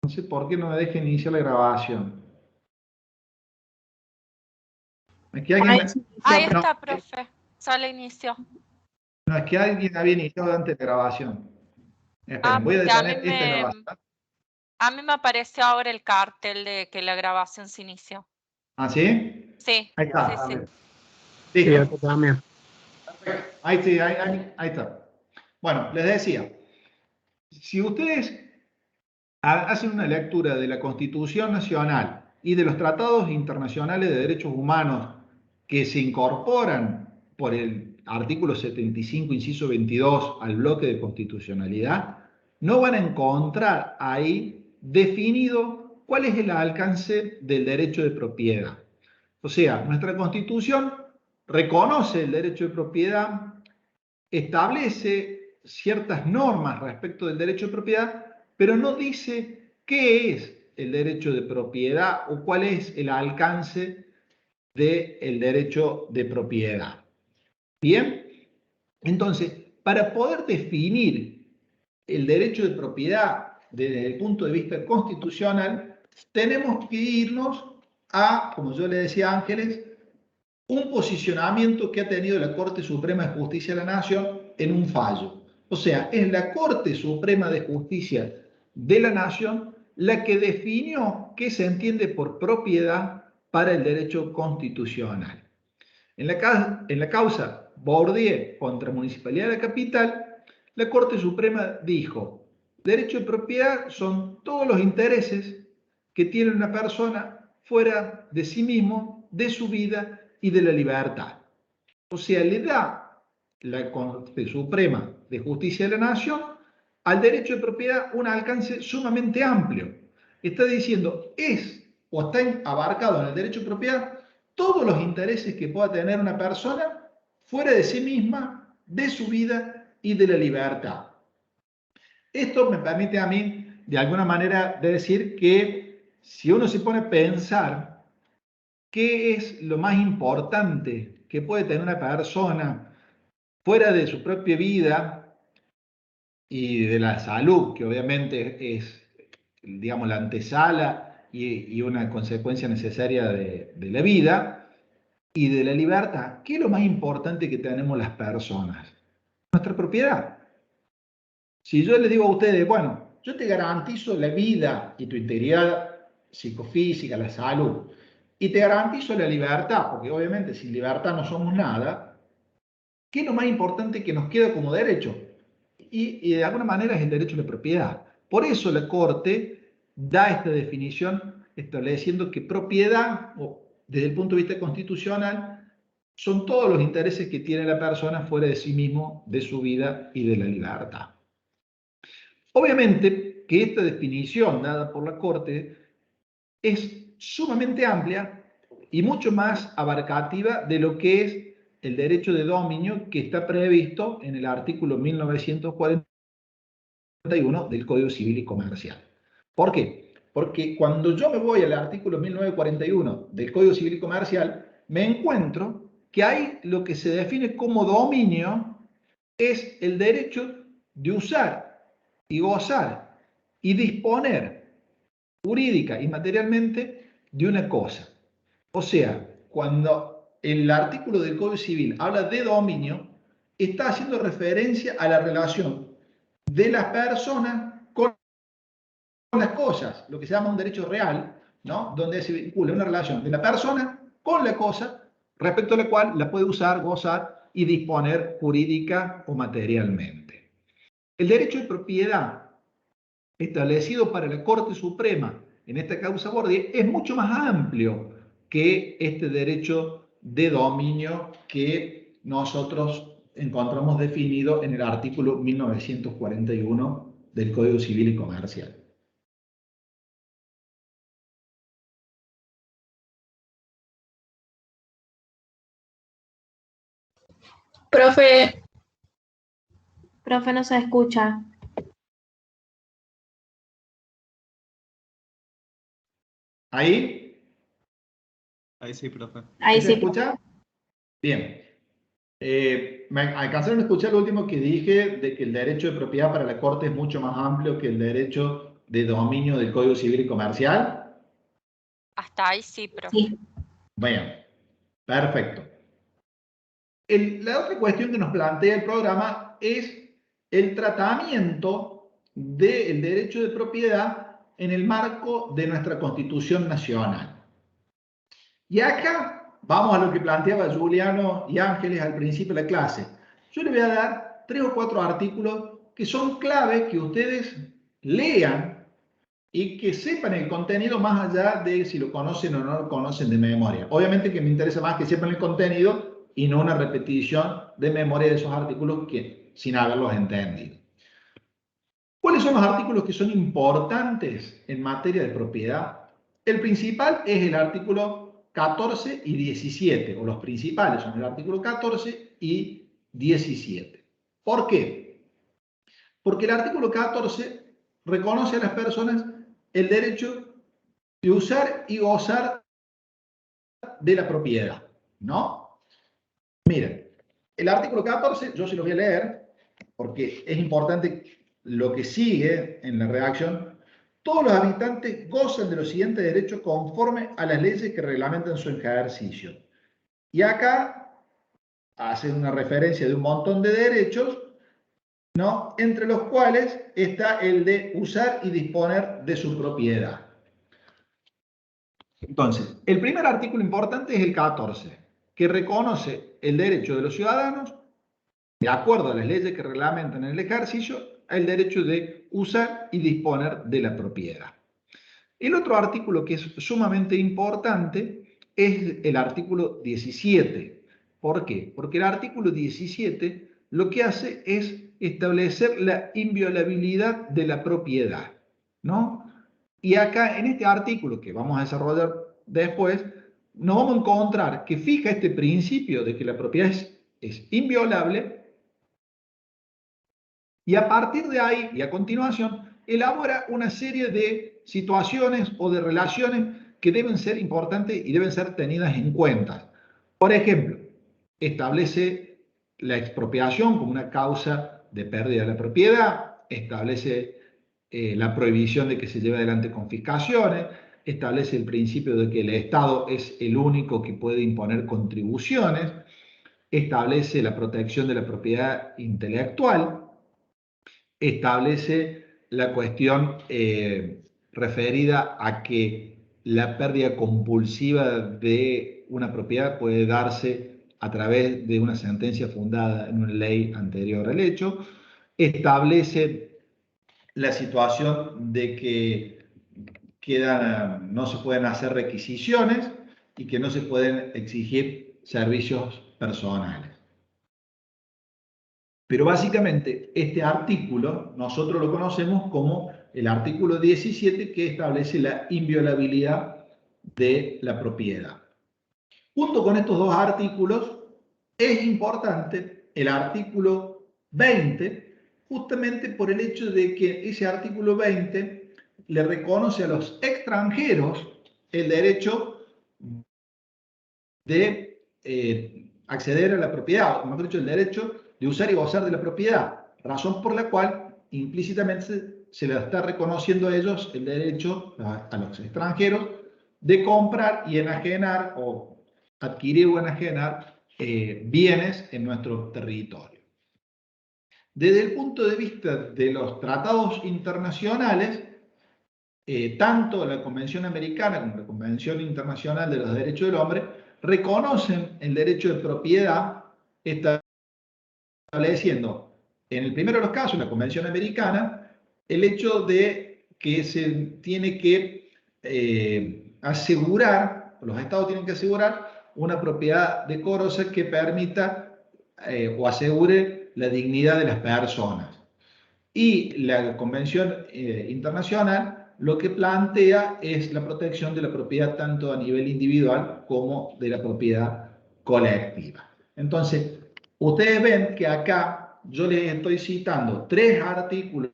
No sé por qué no me deja iniciar la grabación. Aquí alguien Ahí, me... ahí No, está, profe. Sale inició. no, es que alguien había iniciado antes de la grabación. Ah, Esperen, voy a porque detener esta grabación. a mí me apareció ahora el cartel de que la grabación se inició. ¿Ah, sí? Sí, Ahí sí, está. sí. Sí, Listo. acá también. Ahí sí, ahí está. Bueno, les decía, si ustedes hacen una lectura de la Constitución Nacional y de los tratados internacionales de derechos humanos que se incorporan por el artículo 75, inciso 22, al bloque de constitucionalidad, no van a encontrar ahí definido cuál es el alcance del derecho de propiedad. O sea, nuestra Constitución reconoce el derecho de propiedad, establece ciertas normas respecto del derecho de propiedad, pero no dice qué es el derecho de propiedad o cuál es el alcance del derecho de propiedad. Bien, entonces, para poder definir el derecho de propiedad desde el punto de vista constitucional, tenemos que irnos a, como yo le decía a Ángeles, un posicionamiento que ha tenido la Corte Suprema de Justicia de la Nación en un fallo. O sea, es la Corte Suprema de Justicia de la Nación la que definió qué se entiende por propiedad para el derecho constitucional. En la causa Bourdieu contra Municipalidad de la Capital, la Corte Suprema dijo, derecho de propiedad son todos los intereses que tiene una persona fuera de sí mismo, de su vida y de la libertad. O sea, le da la Corte Suprema de Justicia de la Nación al derecho de propiedad un alcance sumamente amplio. Está diciendo, es o está abarcado en el derecho de propiedad todos los intereses que pueda tener una persona fuera de sí misma, de su vida y de la libertad. Esto me permite a mí, de alguna manera, decir que si uno se pone a pensar qué es lo más importante que puede tener una persona fuera de su propia vida y de la salud, que obviamente es, digamos, la antesala y una consecuencia necesaria de la vida, y de la libertad, ¿qué es lo más importante que tenemos las personas? Nuestra propiedad. Si yo les digo a ustedes, bueno, yo te garantizo la vida y tu integridad psicofísica, la salud, y te garantizo la libertad, porque obviamente sin libertad no somos nada, ¿qué es lo más importante que nos queda como derecho? Y de alguna manera es el derecho a la propiedad. Por eso la Corte da esta definición estableciendo que propiedad, o desde el punto de vista constitucional, son todos los intereses que tiene la persona fuera de sí mismo, de su vida y de la libertad. Obviamente que esta definición dada por la Corte es sumamente amplia y mucho más abarcativa de lo que es el derecho de dominio que está previsto en el artículo 1941 del Código Civil y Comercial. ¿Por qué? Porque cuando yo me voy al artículo 1941 del Código Civil y Comercial, me encuentro que ahí lo que se define como dominio es el derecho de usar y gozar y disponer jurídica y materialmente de una cosa. O sea, cuando el artículo del Código Civil habla de dominio, está haciendo referencia a la relación de las personas con las cosas, lo que se llama un derecho real, ¿no? Donde se vincula una relación de la persona con la cosa, respecto a la cual la puede usar, gozar y disponer jurídica o materialmente. El derecho de propiedad establecido para la Corte Suprema en esta causa Bourdieu es mucho más amplio que este derecho de dominio que nosotros encontramos definido en el artículo 1941 del Código Civil y Comercial. Profe, no se escucha. ¿Ahí? Ahí sí, profe. Ahí ¿Se sí, profe. escucha? Bien. Me alcanzaron a escuchar lo último que dije de que el derecho de propiedad para la Corte es mucho más amplio que el derecho de dominio del Código Civil y Comercial? Hasta ahí sí, profe. Sí. Bueno, perfecto. La otra cuestión que nos plantea el programa es el tratamiento del derecho de propiedad en el marco de nuestra Constitución Nacional. Y acá vamos a lo que planteaba Juliano y Ángeles al principio de la clase. Yo les voy a dar 3 o 4 artículos que son clave que ustedes lean y que sepan el contenido más allá de si lo conocen o no lo conocen de memoria. Obviamente que me interesa más que sepan el contenido y no una repetición de memoria de esos artículos que, sin haberlos entendido. ¿Cuáles son los artículos que son importantes en materia de propiedad? El principal es el artículo 14 y 17, o los principales son el artículo 14 y 17. ¿Por qué? Porque el artículo 14 reconoce a las personas el derecho de usar y gozar de la propiedad, ¿no? Miren, el artículo 14, yo se lo voy a leer, porque es importante lo que sigue en la redacción. Todos los habitantes gozan de los siguientes derechos conforme a las leyes que reglamentan su ejercicio. Y acá hace una referencia de un montón de derechos, ¿no? Entre los cuales está el de usar y disponer de su propiedad. Entonces, el primer artículo importante es el 14, que reconoce el derecho de los ciudadanos, de acuerdo a las leyes que reglamentan el ejercicio, el derecho de usar y disponer de la propiedad. El otro artículo que es sumamente importante es el artículo 17. ¿Por qué? Porque el artículo 17 lo que hace es establecer la inviolabilidad de la propiedad, ¿no? Y acá en este artículo que vamos a desarrollar después, nos vamos a encontrar que fija este principio de que la propiedad es inviolable, y a partir de ahí y a continuación elabora una serie de situaciones o de relaciones que deben ser importantes y deben ser tenidas en cuenta. Por ejemplo, establece la expropiación como una causa de pérdida de la propiedad, establece la prohibición de que se lleve adelante confiscaciones, establece el principio de que el Estado es el único que puede imponer contribuciones, establece la protección de la propiedad intelectual, establece la cuestión referida a que la pérdida compulsiva de una propiedad puede darse a través de una sentencia fundada en una ley anterior al hecho, establece la situación de que no se pueden hacer requisiciones y que no se pueden exigir servicios personales. Pero básicamente este artículo nosotros lo conocemos como el artículo 17, que establece la inviolabilidad de la propiedad. Junto con estos dos artículos es importante el artículo 20, justamente por el hecho de que ese artículo 20 le reconoce a los extranjeros el derecho de acceder a la propiedad, o mejor dicho, el derecho de usar y gozar de la propiedad, razón por la cual implícitamente se le está reconociendo a ellos el derecho, a los extranjeros, de comprar y enajenar o adquirir o enajenar bienes en nuestro territorio. Desde el punto de vista de los tratados internacionales, tanto la Convención Americana como la Convención Internacional de los Derechos del Hombre reconocen el derecho de propiedad, estableciendo, en el primero de los casos, la Convención Americana, el hecho de que se tiene que asegurar, los estados tienen que asegurar una propiedad decorosa que permita o asegure la dignidad de las personas. Y la Convención Internacional lo que plantea es la protección de la propiedad tanto a nivel individual como de la propiedad colectiva. Entonces, ustedes ven que acá yo les estoy citando 3 artículos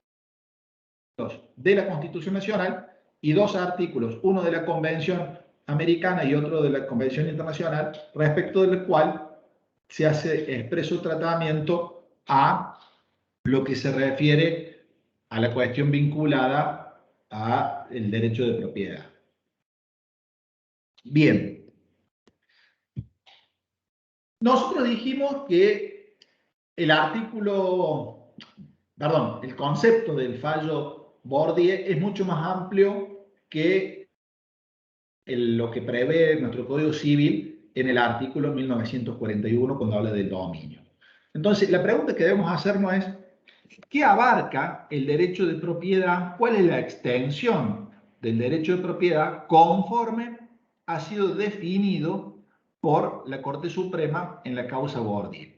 de la Constitución Nacional y 2 artículos, uno de la Convención Americana y otro de la Convención Internacional, respecto del cual se hace expreso tratamiento a lo que se refiere a la cuestión vinculada al derecho de propiedad. Bien. Nosotros dijimos que el concepto del fallo Bourdieu es mucho más amplio que lo que prevé nuestro Código Civil en el artículo 1941 cuando habla del dominio. Entonces, la pregunta que debemos hacernos es, ¿qué abarca el derecho de propiedad? ¿Cuál es la extensión del derecho de propiedad conforme ha sido definido por la Corte Suprema en la causa Bourdieu?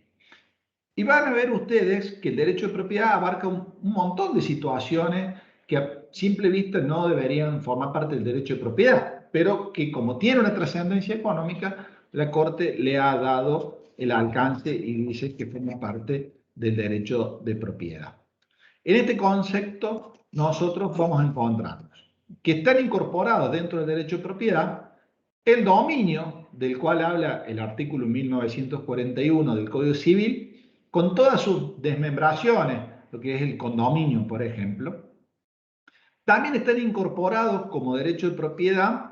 Y van a ver ustedes que el derecho de propiedad abarca un montón de situaciones que a simple vista no deberían formar parte del derecho de propiedad, pero que como tiene una trascendencia económica, la Corte le ha dado el alcance y dice que forma parte del derecho de propiedad. En este concepto, nosotros vamos a encontrarnos que están incorporados dentro del derecho de propiedad el dominio, del cual habla el artículo 1941 del Código Civil, con todas sus desmembraciones, lo que es el condominio, por ejemplo. También están incorporados como derecho de propiedad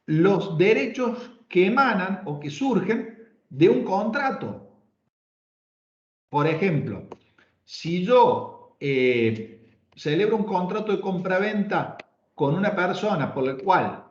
los derechos que emanan o que surgen de un contrato. Por ejemplo, si yo celebro un contrato de compraventa con una persona por la cual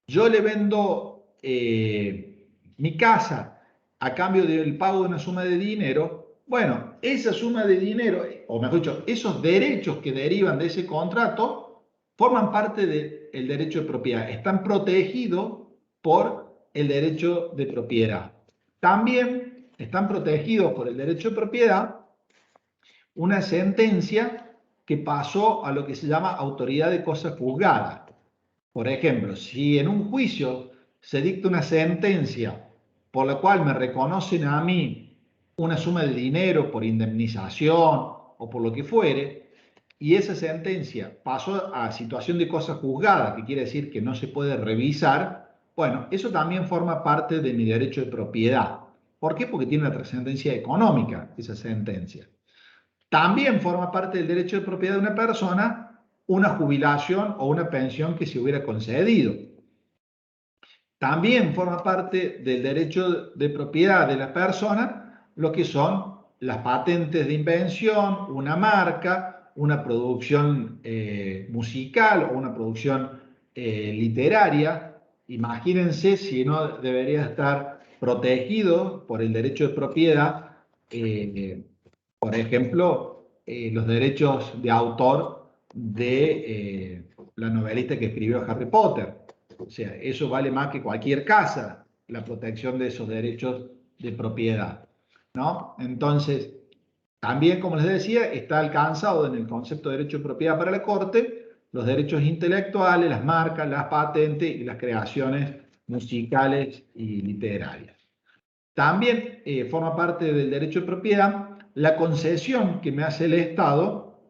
yo le vendo mi casa a cambio del pago de una suma de dinero, bueno, esa suma de dinero, o mejor dicho, esos derechos que derivan de ese contrato, forman parte del derecho de propiedad, están protegidos por el derecho de propiedad. También están protegidos por el derecho de propiedad una sentencia que pasó a lo que se llama autoridad de cosa juzgada. Por ejemplo, si en un juicio se dicta una sentencia por la cual me reconocen a mí una suma de dinero por indemnización o por lo que fuere, y esa sentencia pasó a situación de cosa juzgada, que quiere decir que no se puede revisar, bueno, eso también forma parte de mi derecho de propiedad. ¿Por qué? Porque tiene una trascendencia económica esa sentencia. También forma parte del derecho de propiedad de una persona una jubilación o una pensión que se hubiera concedido. También forma parte del derecho de propiedad de la persona lo que son las patentes de invención, una marca, una producción musical o una producción literaria. Imagínense si no debería estar protegido por el derecho de propiedad, por ejemplo, los derechos de autor de la novelista que escribió Harry Potter. O sea, eso vale más que cualquier casa, la protección de esos derechos de propiedad, ¿no? Entonces, también, como les decía, está alcanzado en el concepto de derecho de propiedad para la Corte los derechos intelectuales, las marcas, las patentes y las creaciones musicales y literarias. También forma parte del derecho de propiedad la concesión que me hace el Estado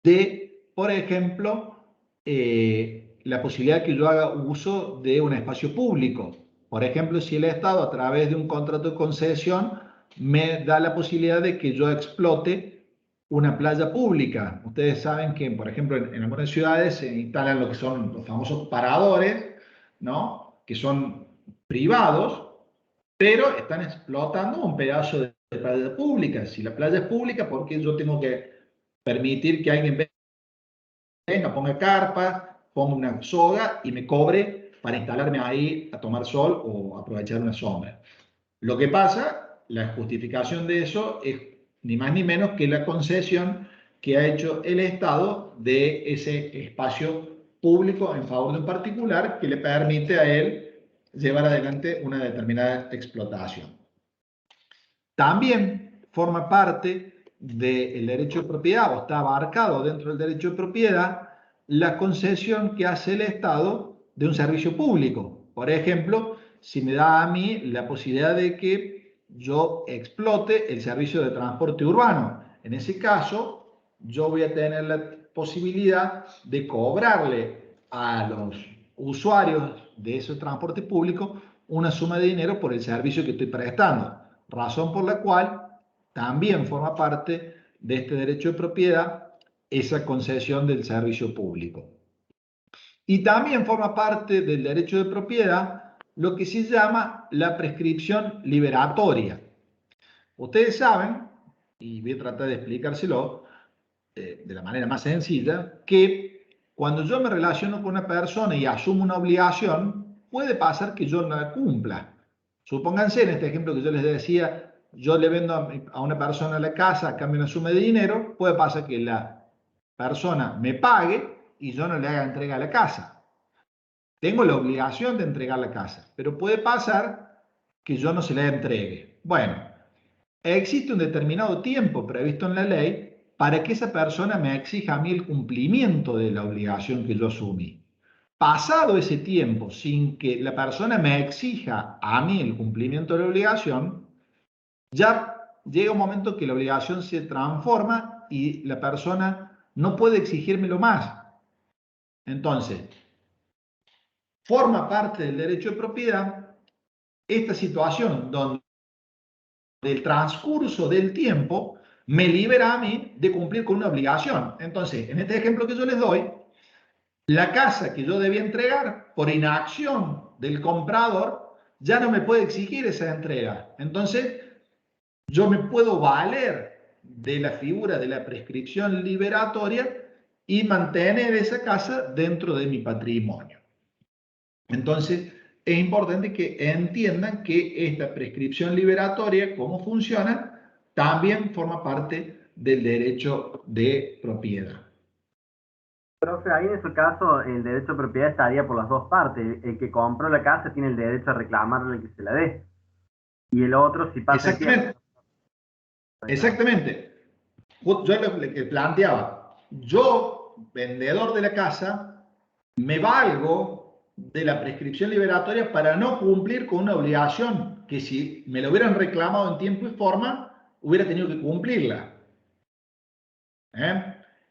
de, por ejemplo, la posibilidad que yo haga uso de un espacio público. Por ejemplo, si el Estado a través de un contrato de concesión me da la posibilidad de que yo explote una playa pública. Ustedes saben que, por ejemplo, en algunas ciudades se instalan lo que son los famosos paradores, ¿no? Que son privados, pero están explotando un pedazo de playa pública. Si la playa es pública, ¿por qué yo tengo que permitir que alguien venga, ponga carpas, ponga una soga y me cobre para instalarme ahí a tomar sol o aprovechar una sombra? Lo que pasa, la justificación de eso es ni más ni menos que la concesión que ha hecho el Estado de ese espacio público en favor de un particular que le permite a él llevar adelante una determinada explotación. También forma parte del derecho de propiedad o está abarcado dentro del derecho de propiedad la concesión que hace el Estado de un servicio público. Por ejemplo, si me da a mí la posibilidad de que yo explote el servicio de transporte urbano. En ese caso, yo voy a tener la posibilidad de cobrarle a los usuarios de ese transporte público una suma de dinero por el servicio que estoy prestando, razón por la cual también forma parte de este derecho de propiedad esa concesión del servicio público. Y también forma parte del derecho de propiedad lo que se llama la prescripción liberatoria. Ustedes saben, y voy a tratar de explicárselo de la manera más sencilla, que cuando yo me relaciono con una persona y asumo una obligación, puede pasar que yo no la cumpla. Supónganse, en este ejemplo que yo les decía, yo le vendo a una persona la casa a cambio de una suma de dinero, puede pasar que la persona me pague y yo no le haga entrega a la casa. Tengo la obligación de entregar la casa, pero puede pasar que yo no se la entregue. Bueno, existe un determinado tiempo previsto en la ley para que esa persona me exija a mí el cumplimiento de la obligación que yo asumí. Pasado ese tiempo, sin que la persona me exija a mí el cumplimiento de la obligación, ya llega un momento que la obligación se transforma y la persona no puede exigírmelo más. Entonces, forma parte del derecho de propiedad esta situación donde el transcurso del tiempo me libera a mí de cumplir con una obligación. Entonces, en este ejemplo que yo les doy, la casa que yo debía entregar por inacción del comprador ya no me puede exigir esa entrega. Entonces, yo me puedo valer de la figura de la prescripción liberatoria y mantener esa casa dentro de mi patrimonio. Entonces, es importante que entiendan que esta prescripción liberatoria, cómo funciona, también forma parte del derecho de propiedad. Profe, ahí en su caso el derecho de propiedad estaría por las dos partes. El que compró la casa tiene el derecho a reclamarle que se la dé. Y el otro, si pasa el tiempo. Exactamente. Yo le planteaba, yo, vendedor de la casa, me valgo de la prescripción liberatoria para no cumplir con una obligación que si me lo hubieran reclamado en tiempo y forma, hubiera tenido que cumplirla.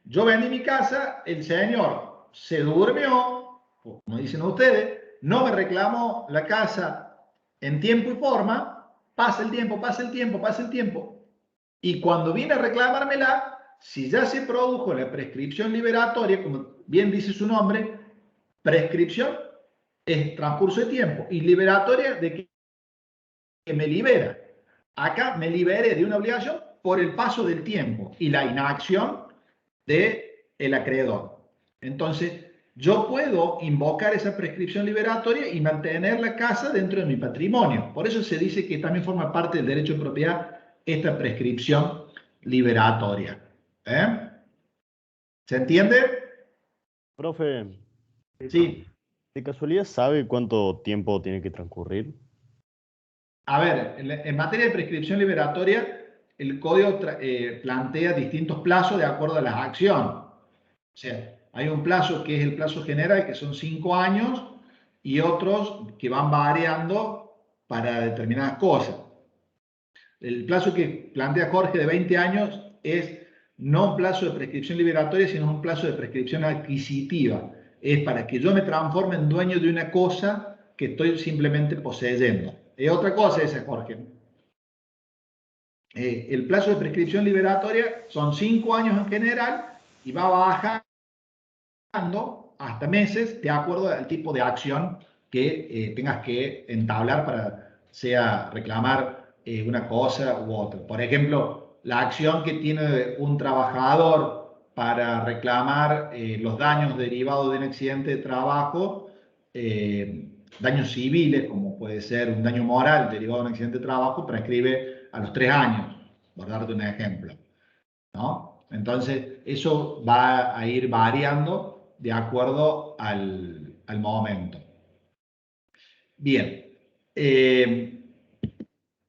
Yo vendí mi casa, el señor se durmió, como dicen ustedes, no me reclamó la casa en tiempo y forma, pasa el tiempo, pasa el tiempo, pasa el tiempo. Y cuando viene a reclamármela, si ya se produjo la prescripción liberatoria, como bien dice su nombre, prescripción es transcurso de tiempo y liberatoria de que me libera. Acá me liberé de una obligación por el paso del tiempo y la inacción del acreedor. Entonces, yo puedo invocar esa prescripción liberatoria y mantener la casa dentro de mi patrimonio. Por eso se dice que también forma parte del derecho de propiedad esta prescripción liberatoria. ¿Se entiende? Profe, Sí. ¿de casualidad sabe cuánto tiempo tiene que transcurrir? A ver, en materia de prescripción liberatoria, el código plantea distintos plazos de acuerdo a las acciones. O sea, hay un plazo que es el plazo general, que son 5 años, y otros que van variando para determinadas cosas. El plazo que plantea Jorge de 20 años es no un plazo de prescripción liberatoria, sino un plazo de prescripción adquisitiva. Es para que yo me transforme en dueño de una cosa que estoy simplemente poseyendo. Es otra cosa esa, Jorge. El plazo de prescripción liberatoria son 5 años en general y va bajando hasta meses de acuerdo al tipo de acción que tengas que entablar para sea reclamar una cosa u otra. Por ejemplo, la acción que tiene un trabajador para reclamar los daños derivados de un accidente de trabajo, daños civiles, como puede ser un daño moral derivado de un accidente de trabajo, prescribe a los 3 años, por darte un ejemplo, ¿no? Entonces, eso va a ir variando de acuerdo al momento. Bien,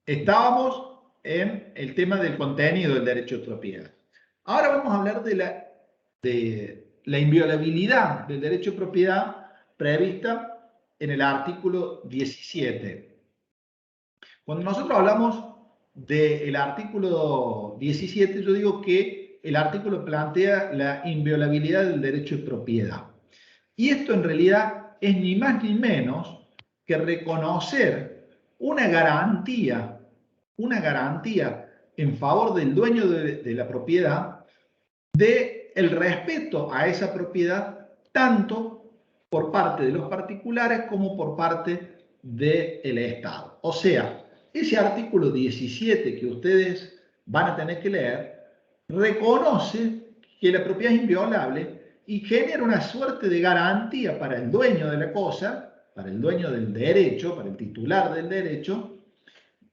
estábamos en el tema del contenido del derecho de propiedad. Ahora vamos a hablar de la inviolabilidad del derecho de propiedad prevista en el artículo 17. Cuando nosotros hablamos del artículo 17, yo digo que el artículo plantea la inviolabilidad del derecho de propiedad. Y esto en realidad es ni más ni menos que reconocer una garantía en favor del dueño de la propiedad de el respeto a esa propiedad tanto por parte de los particulares como por parte del Estado. O sea, ese artículo 17 que ustedes van a tener que leer reconoce que la propiedad es inviolable y genera una suerte de garantía para el dueño de la cosa, para el dueño del derecho, para el titular del derecho,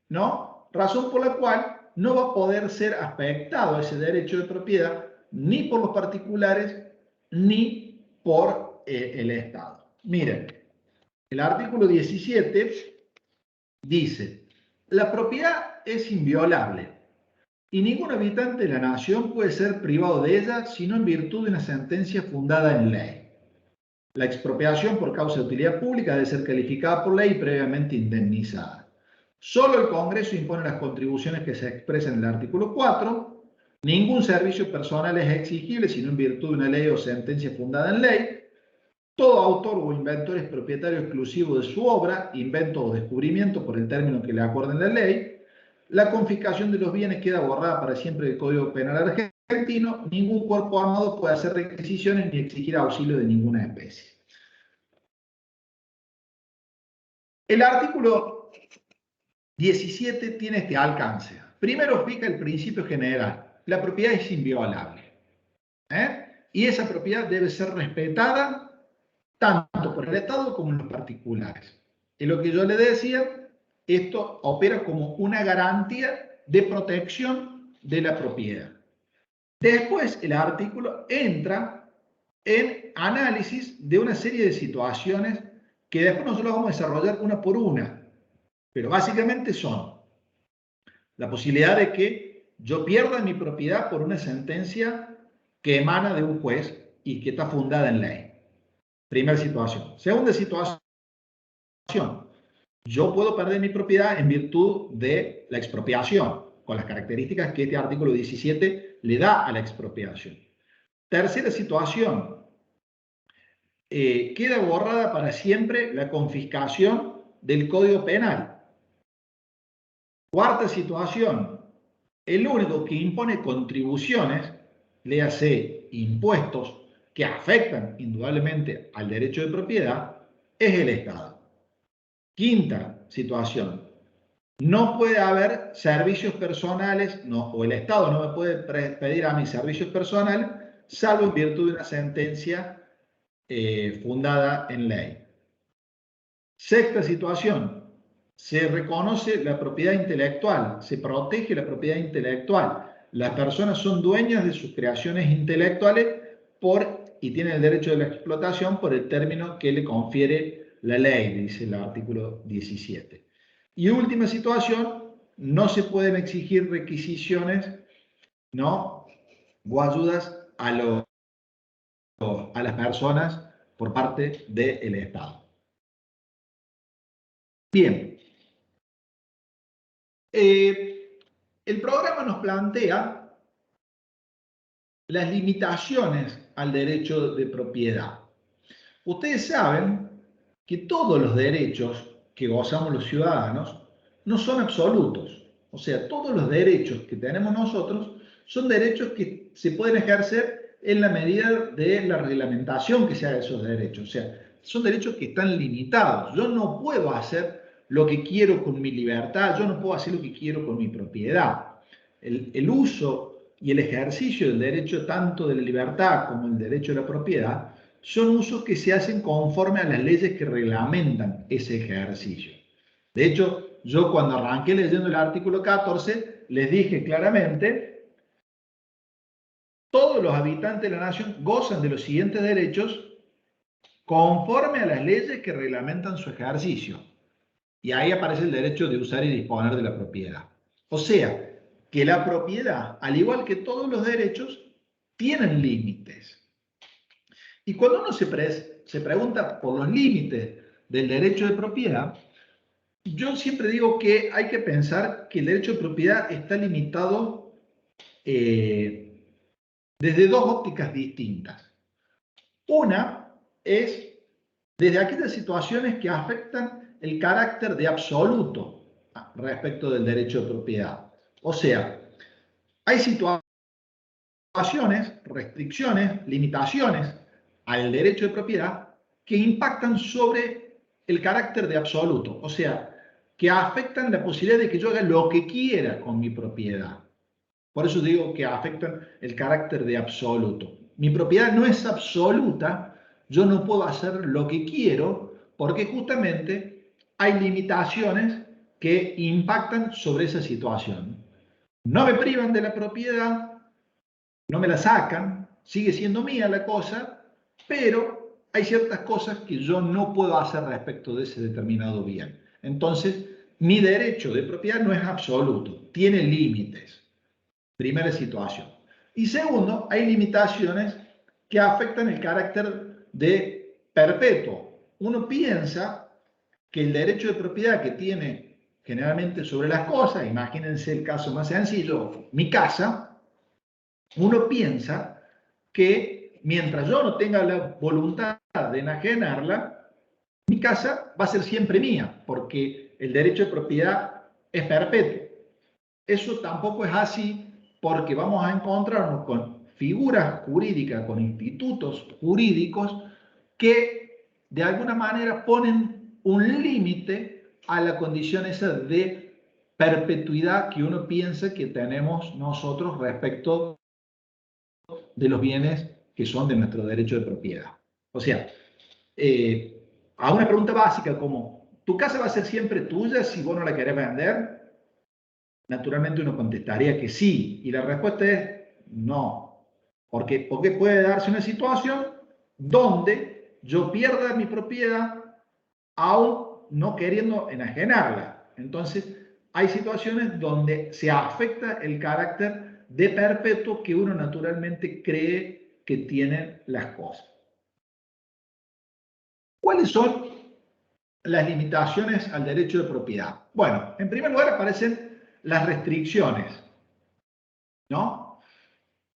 ¿no? Razón por la cual no va a poder ser afectado ese derecho de propiedad ni por los particulares ni por el Estado. Miren, el artículo 17 dice, la propiedad es inviolable y ningún habitante de la nación puede ser privado de ella sino en virtud de una sentencia fundada en ley. La expropiación por causa de utilidad pública debe ser calificada por ley y previamente indemnizada. Solo el Congreso impone las contribuciones que se expresan en el artículo 4. Ningún servicio personal es exigible sino en virtud de una ley o sentencia fundada en ley. Todo autor o inventor es propietario exclusivo de su obra, invento o descubrimiento por el término que le acuerden la ley. La confiscación de los bienes queda borrada para siempre del Código Penal argentino. Ningún cuerpo armado puede hacer requisiciones ni exigir auxilio de ninguna especie. El artículo 17 tiene este alcance. Primero fija el principio general. La propiedad es inviolable. Y esa propiedad debe ser respetada tanto por el Estado como los particulares. Es lo que yo le decía, esto opera como una garantía de protección de la propiedad. Después el artículo entra en análisis de una serie de situaciones que después nosotros vamos a desarrollar una por una, pero básicamente son la posibilidad de que yo pierda mi propiedad por una sentencia que emana de un juez y que está fundada en ley. Primera situación. Segunda situación. Yo puedo perder mi propiedad en virtud de la expropiación, con las características que este artículo 17 le da a la expropiación. Tercera situación. Queda borrada para siempre la confiscación del Código Penal. Cuarta situación. El único que impone contribuciones, léase impuestos, que afectan indudablemente al derecho de propiedad, es el Estado. Quinta situación, no puede haber servicios personales, o el Estado no me puede pedir a mis servicios personales, salvo en virtud de una sentencia fundada en ley. Sexta situación, se reconoce la propiedad intelectual, se protege la propiedad intelectual. Las personas son dueñas de sus creaciones intelectuales y tienen el derecho de la explotación por el término que le confiere la ley, dice el artículo 17. Y última situación, no se pueden exigir requisiciones, ¿no?, o ayudas a las personas por parte del Estado. Bien. El programa nos plantea las limitaciones al derecho de propiedad. Ustedes saben que todos los derechos que gozamos los ciudadanos no son absolutos. O sea, todos los derechos que tenemos nosotros son derechos que se pueden ejercer en la medida de la reglamentación que se haga de esos derechos. O sea, son derechos que están limitados. Yo no puedo hacer lo que quiero con mi libertad, yo no puedo hacer lo que quiero con mi propiedad. El uso y el ejercicio del derecho tanto de la libertad como el derecho de la propiedad son usos que se hacen conforme a las leyes que reglamentan ese ejercicio. De hecho, yo cuando arranqué leyendo el artículo 14, les dije claramente, todos los habitantes de la nación gozan de los siguientes derechos conforme a las leyes que reglamentan su ejercicio. Y ahí aparece el derecho de usar y disponer de la propiedad. O sea, que la propiedad, al igual que todos los derechos, tienen límites. Y cuando uno se pregunta por los límites del derecho de propiedad, yo siempre digo que hay que pensar que el derecho de propiedad está limitado desde dos ópticas distintas. Una es desde aquellas situaciones que afectan el carácter de absoluto respecto del derecho de propiedad. O sea, hay situaciones, restricciones, limitaciones al derecho de propiedad que impactan sobre el carácter de absoluto, o sea, que afectan la posibilidad de que yo haga lo que quiera con mi propiedad. Por eso digo que afectan el carácter de absoluto. Mi propiedad no es absoluta, yo no puedo hacer lo que quiero, porque justamente hay limitaciones que impactan sobre esa situación. No me privan de la propiedad, no me la sacan, sigue siendo mía la cosa, pero hay ciertas cosas que yo no puedo hacer respecto de ese determinado bien. Entonces, mi derecho de propiedad no es absoluto, tiene límites. Primera situación. Y segundo, hay limitaciones que afectan el carácter de perpetuo. Uno piensa que el derecho de propiedad que tiene generalmente sobre las cosas, imagínense el caso más sencillo, mi casa, uno piensa que mientras yo no tenga la voluntad de enajenarla, mi casa va a ser siempre mía, porque el derecho de propiedad es perpetuo. Eso tampoco es así, porque vamos a encontrarnos con figuras jurídicas, con institutos jurídicos que de alguna manera ponen un límite a la condición esa de perpetuidad que uno piensa que tenemos nosotros respecto de los bienes que son de nuestro derecho de propiedad. O sea, a una pregunta básica como, ¿tu casa va a ser siempre tuya si vos no la querés vender? Naturalmente uno contestaría que sí, y la respuesta es no, porque puede darse una situación donde yo pierda mi propiedad aún no queriendo enajenarla. Entonces, hay situaciones donde se afecta el carácter de perpetuo que uno naturalmente cree que tienen las cosas. ¿Cuáles son las limitaciones al derecho de propiedad? Bueno, en primer lugar aparecen las restricciones, ¿no?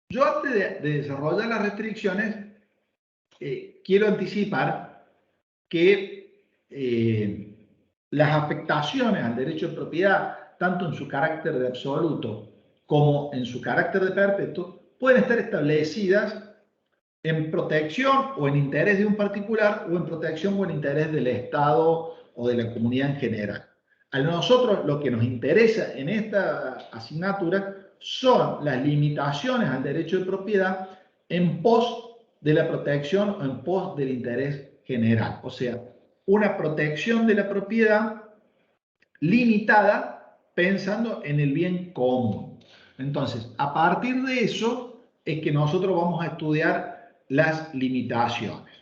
Yo antes de desarrollar las restricciones, quiero anticipar que las afectaciones al derecho de propiedad, tanto en su carácter de absoluto como en su carácter de perpetuo, pueden estar establecidas en protección o en interés de un particular o en protección o en interés del Estado o de la comunidad en general. A nosotros lo que nos interesa en esta asignatura son las limitaciones al derecho de propiedad en pos de la protección o en pos del interés general. O sea, una protección de la propiedad limitada pensando en el bien común. Entonces, a partir de eso es que nosotros vamos a estudiar las limitaciones.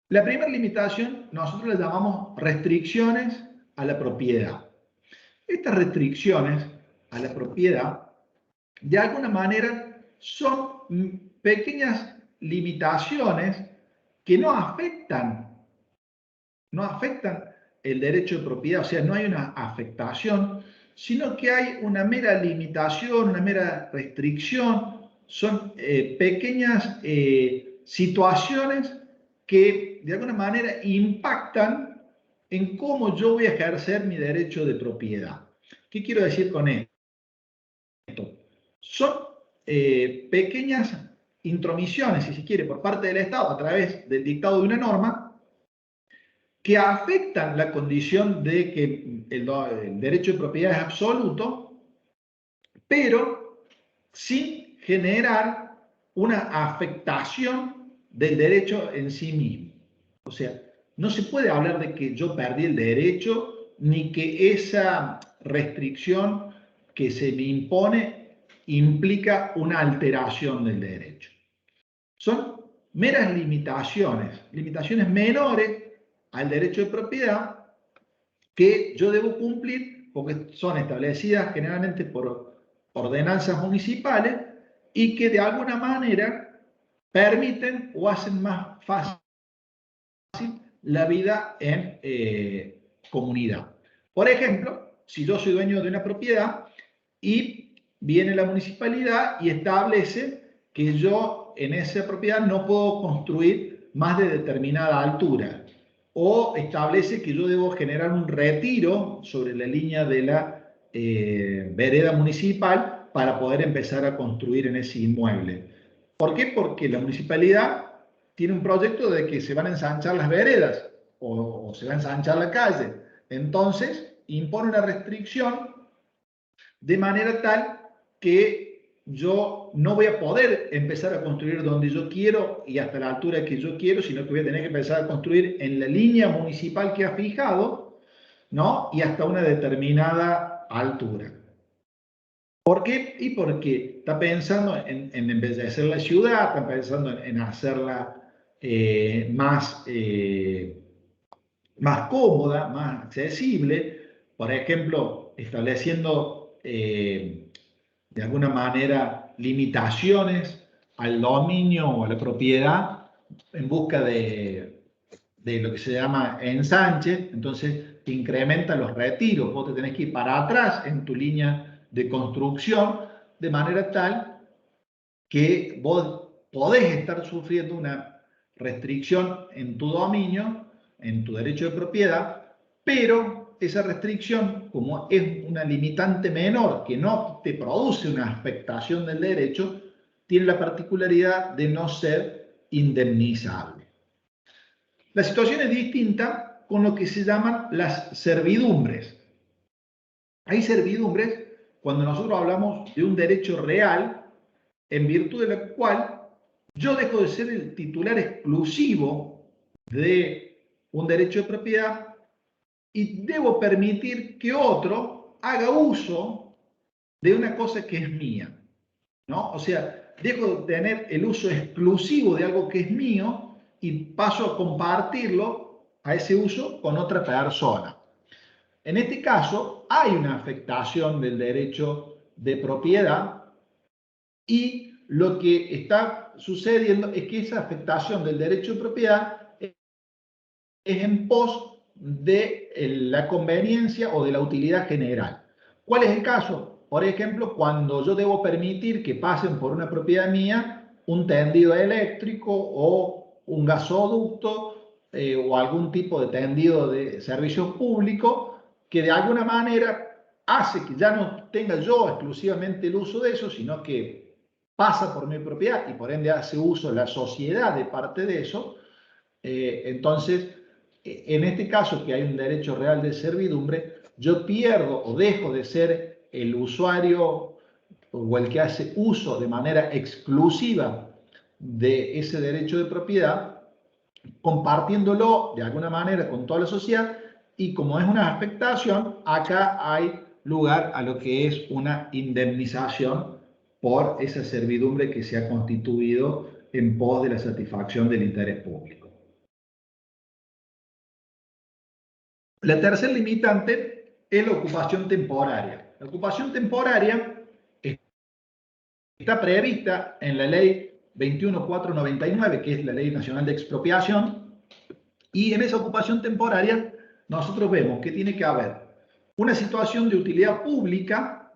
La primera limitación nosotros le llamamos restricciones a la propiedad. Estas restricciones a la propiedad, de alguna manera, son pequeñas limitaciones que no afectan el derecho de propiedad, o sea, no hay una afectación, sino que hay una mera limitación, una mera restricción, son pequeñas situaciones que de alguna manera impactan en cómo yo voy a ejercer mi derecho de propiedad. ¿Qué quiero decir con esto? Son pequeñas intromisiones, si se quiere, por parte del Estado a través del dictado de una norma que afectan la condición de que el derecho de propiedad es absoluto, pero sin generar una afectación del derecho en sí mismo. O sea, no se puede hablar de que yo perdí el derecho, ni que esa restricción que se me impone implica una alteración del derecho. Son meras limitaciones menores al derecho de propiedad que yo debo cumplir porque son establecidas generalmente por ordenanzas municipales y que de alguna manera permiten o hacen más fácil la vida en comunidad. Por ejemplo, si yo soy dueño de una propiedad y viene la municipalidad y establece que yo en esa propiedad no puedo construir más de determinada altura, o establece que yo debo generar un retiro sobre la línea de la vereda municipal para poder empezar a construir en ese inmueble. ¿Por qué? Porque la municipalidad tiene un proyecto de que se van a ensanchar las veredas o se va a ensanchar la calle. Entonces, impone una restricción de manera tal que yo no voy a poder empezar a construir donde yo quiero y hasta la altura que yo quiero, sino que voy a tener que empezar a construir en la línea municipal que ha fijado, ¿no? Y hasta una determinada altura. ¿Por qué? Y porque está pensando en embellecer la ciudad, está pensando en hacerla más cómoda, más accesible, por ejemplo, estableciendo de alguna manera limitaciones al dominio o a la propiedad en busca de lo que se llama ensanche, entonces te incrementa los retiros, vos te tenés que ir para atrás en tu línea de construcción, de manera tal que vos podés estar sufriendo una restricción en tu dominio, en tu derecho de propiedad, pero esa restricción, como es una limitante menor que no te produce una afectación del derecho, tiene la particularidad de no ser indemnizable. La situación es distinta con lo que se llaman las servidumbres. Hay servidumbres cuando nosotros hablamos de un derecho real, en virtud de la cual yo dejo de ser el titular exclusivo de un derecho de propiedad y debo permitir que otro haga uso de una cosa que es mía, ¿no? O sea, dejo de tener el uso exclusivo de algo que es mío y paso a compartirlo a ese uso con otra persona. En este caso, hay una afectación del derecho de propiedad y lo que está sucediendo es que esa afectación del derecho de propiedad es en pos de la conveniencia o de la utilidad general. ¿Cuál es el caso? Por ejemplo, cuando yo debo permitir que pasen por una propiedad mía un tendido eléctrico o un gasoducto o algún tipo de tendido de servicios públicos que de alguna manera hace que ya no tenga yo exclusivamente el uso de eso, sino que pasa por mi propiedad y por ende hace uso la sociedad de parte de eso. Entonces, en este caso que hay un derecho real de servidumbre, yo pierdo o dejo de ser el usuario o el que hace uso de manera exclusiva de ese derecho de propiedad, compartiéndolo de alguna manera con toda la sociedad, y como es una afectación, acá hay lugar a lo que es una indemnización por esa servidumbre que se ha constituido en pos de la satisfacción del interés público. La tercera limitante es la ocupación temporaria. La ocupación temporaria está prevista en la ley 21.499, que es la Ley Nacional de Expropiación, y en esa ocupación temporaria nosotros vemos que tiene que haber una situación de utilidad pública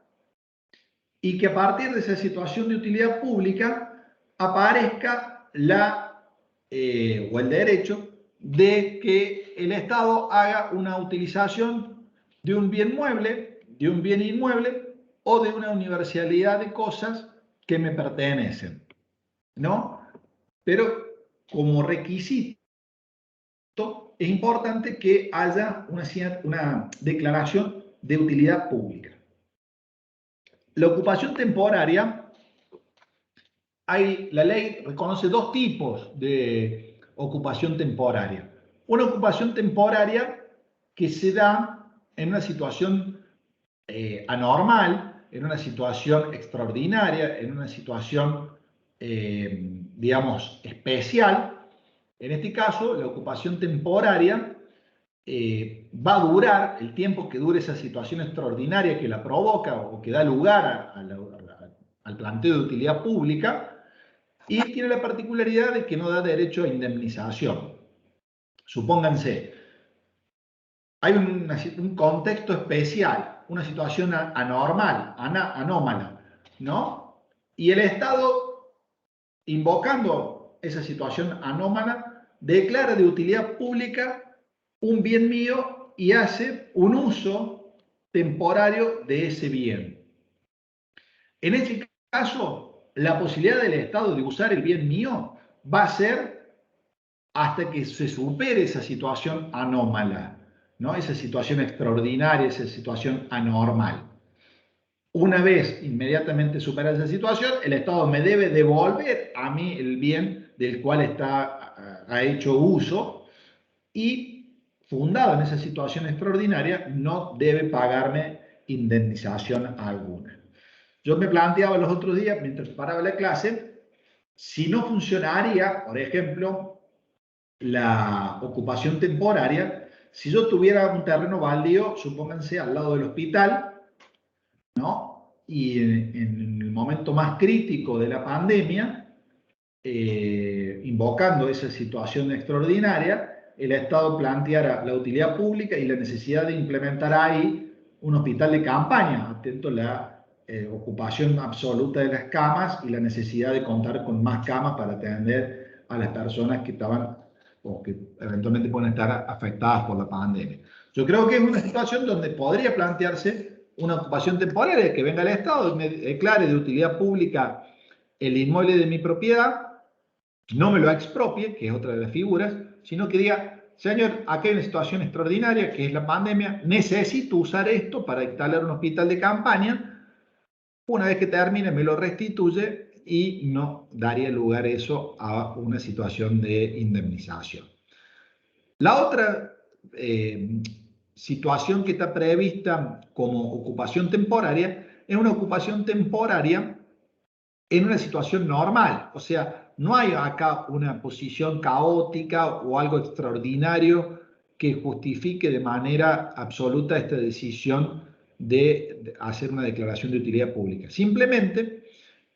y que a partir de esa situación de utilidad pública aparezca o el derecho de que el Estado haga una utilización de un bien mueble, de un bien inmueble o de una universalidad de cosas que me pertenecen, ¿no? Pero como requisito es importante que haya una declaración de utilidad pública. La ocupación temporaria, la ley reconoce dos tipos de ocupación temporaria. Una ocupación temporaria que se da en una situación anormal, en una situación extraordinaria, en una situación, digamos, especial. En este caso, la ocupación temporaria va a durar el tiempo que dure esa situación extraordinaria que la provoca o que da lugar al planteo de utilidad pública, y tiene la particularidad de que no da derecho a indemnización. Supónganse, hay un contexto especial, una situación anormal, anómala, ¿no? Y el Estado, invocando esa situación anómala, declara de utilidad pública un bien mío y hace un uso temporario de ese bien. En este caso, la posibilidad del Estado de usar el bien mío va a ser hasta que se supere esa situación anómala, ¿no? Esa situación extraordinaria, esa situación anormal. Una vez inmediatamente superada esa situación, el Estado me debe devolver a mí el bien del cual ha hecho uso y, fundado en esa situación extraordinaria, no debe pagarme indemnización alguna. Yo me planteaba los otros días, mientras preparaba la clase, si no funcionaría, por ejemplo, la ocupación temporaria, si yo tuviera un terreno baldío, supónganse, al lado del hospital, ¿no? Y en el momento más crítico de la pandemia, invocando esa situación extraordinaria, el Estado planteara la utilidad pública y la necesidad de implementar ahí un hospital de campaña, atento a la ocupación absoluta de las camas y la necesidad de contar con más camas para atender a las personas que estaban o que eventualmente pueden estar afectadas por la pandemia. Yo creo que es una situación donde podría plantearse una ocupación temporaria, que venga el Estado y me declare de utilidad pública el inmueble de mi propiedad, no me lo expropie, que es otra de las figuras, sino que diga, señor, aquí hay una situación extraordinaria, que es la pandemia, necesito usar esto para instalar un hospital de campaña, una vez que termine me lo restituye y no daría lugar eso a una situación de indemnización. La otra situación que está prevista como ocupación temporaria es una ocupación temporaria en una situación normal. O sea, no hay acá una posición caótica o algo extraordinario que justifique de manera absoluta esta decisión de hacer una declaración de utilidad pública. Simplemente,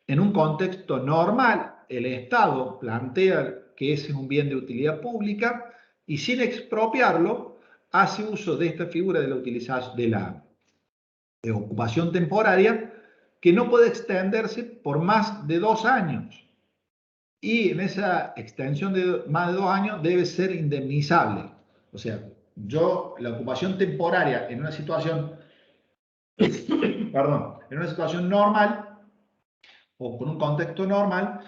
en un contexto normal, el Estado plantea que ese es un bien de utilidad pública y sin expropiarlo, hace uso de esta figura de la utilización de la ocupación temporaria que no puede extenderse por más de 2 años. Y en esa extensión de más de 2 años debe ser indemnizable. O sea, la ocupación temporaria en una situación, perdón, en una situación normal o con un contexto normal,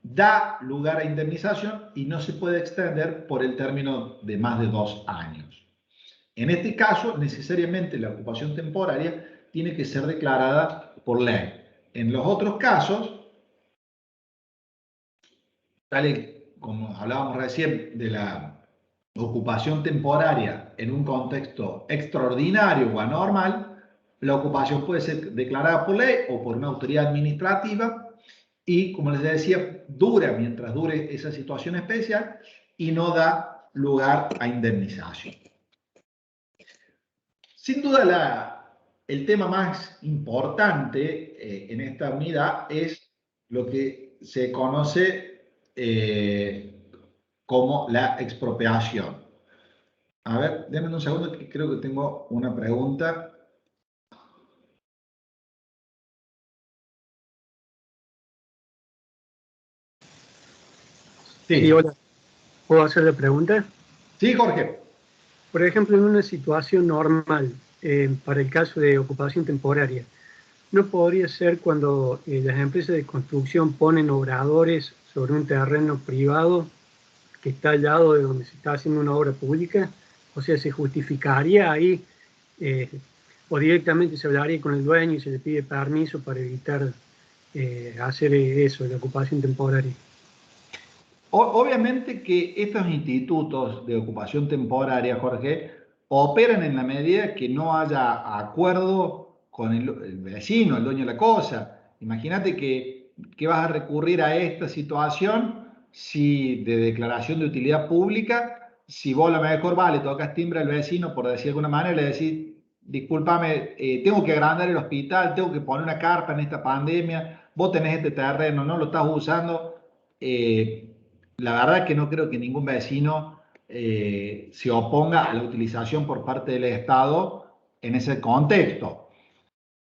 da lugar a indemnización y no se puede extender por el término de más de 2 años. En este caso, necesariamente la ocupación temporaria tiene que ser declarada por ley. En los otros casos, tal como hablábamos recién de la ocupación temporaria en un contexto extraordinario o anormal, la ocupación puede ser declarada por ley o por una autoridad administrativa y, como les decía, dura mientras dure esa situación especial y no da lugar a indemnización. Sin duda, el tema más importante en esta unidad es lo que se conoce como la expropiación. A ver, denme un segundo que creo que tengo una pregunta. Sí, hola. ¿Puedo hacer la pregunta? Sí, Jorge. Por ejemplo, en una situación normal, para el caso de ocupación temporaria, ¿no podría ser cuando las empresas de construcción ponen obradores sobre un terreno privado que está al lado de donde se está haciendo una obra pública? O sea, ¿se justificaría ahí o directamente se hablaría con el dueño y se le pide permiso para evitar hacer eso, la ocupación temporaria? Obviamente que estos institutos de ocupación temporaria, Jorge, operan en la medida que no haya acuerdo con el vecino, el dueño de la cosa. Imagínate que vas a recurrir a esta situación de declaración de utilidad pública, si vos a lo mejor le tocas timbre al vecino, por decir de alguna manera, le decís, discúlpame, tengo que agrandar el hospital, tengo que poner una carpa en esta pandemia, vos tenés este terreno, no lo estás usando. La verdad es que no creo que ningún vecino se oponga a la utilización por parte del Estado en ese contexto.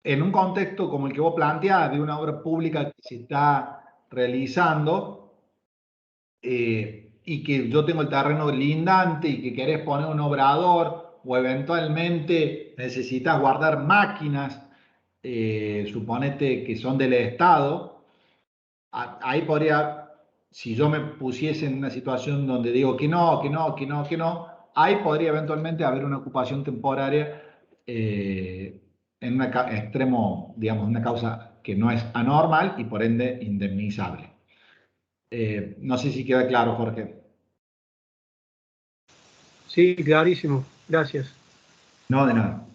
En un contexto como el que vos planteás, de una obra pública que se está realizando y que yo tengo el terreno lindante y que querés poner un obrador o eventualmente necesitas guardar máquinas, suponete que son del Estado, ahí podría si yo me pusiese en una situación donde digo que no, ahí podría eventualmente haber una ocupación temporaria en un extremo, digamos, una causa que no es anormal y por ende indemnizable. No sé si queda claro, Jorge. Sí, clarísimo. Gracias. No, de nada.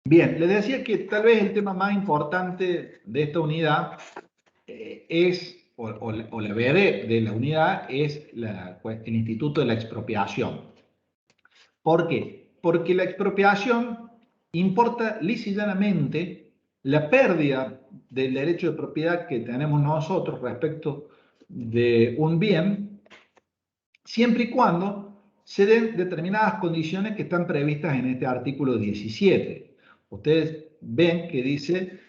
Bien, les decía que tal vez el tema más importante de esta unidad o la BD de la unidad es el instituto de la expropiación. ¿Por qué? Porque la expropiación importa lisa y llanamente la pérdida del derecho de propiedad que tenemos nosotros respecto de un bien, siempre y cuando se den determinadas condiciones que están previstas en este artículo 17. Ustedes ven que dice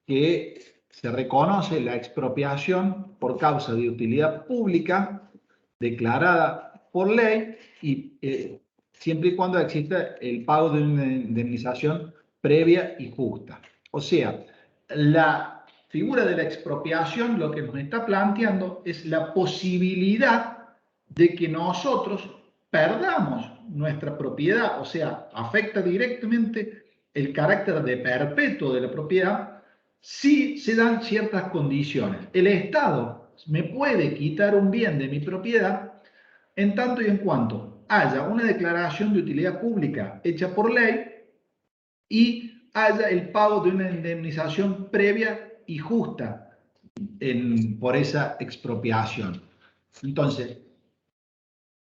que se reconoce la expropiación por causa de utilidad pública declarada por ley y siempre y cuando exista el pago de una indemnización previa y justa. O sea, la figura de la expropiación lo que nos está planteando es la posibilidad de que nosotros perdamos nuestra propiedad, o sea, afecta directamente el carácter de perpetuo de la propiedad si se dan ciertas condiciones. El Estado me puede quitar un bien de mi propiedad en tanto y en cuanto haya una declaración de utilidad pública hecha por ley y haya el pago de una indemnización previa y justa por esa expropiación. Entonces,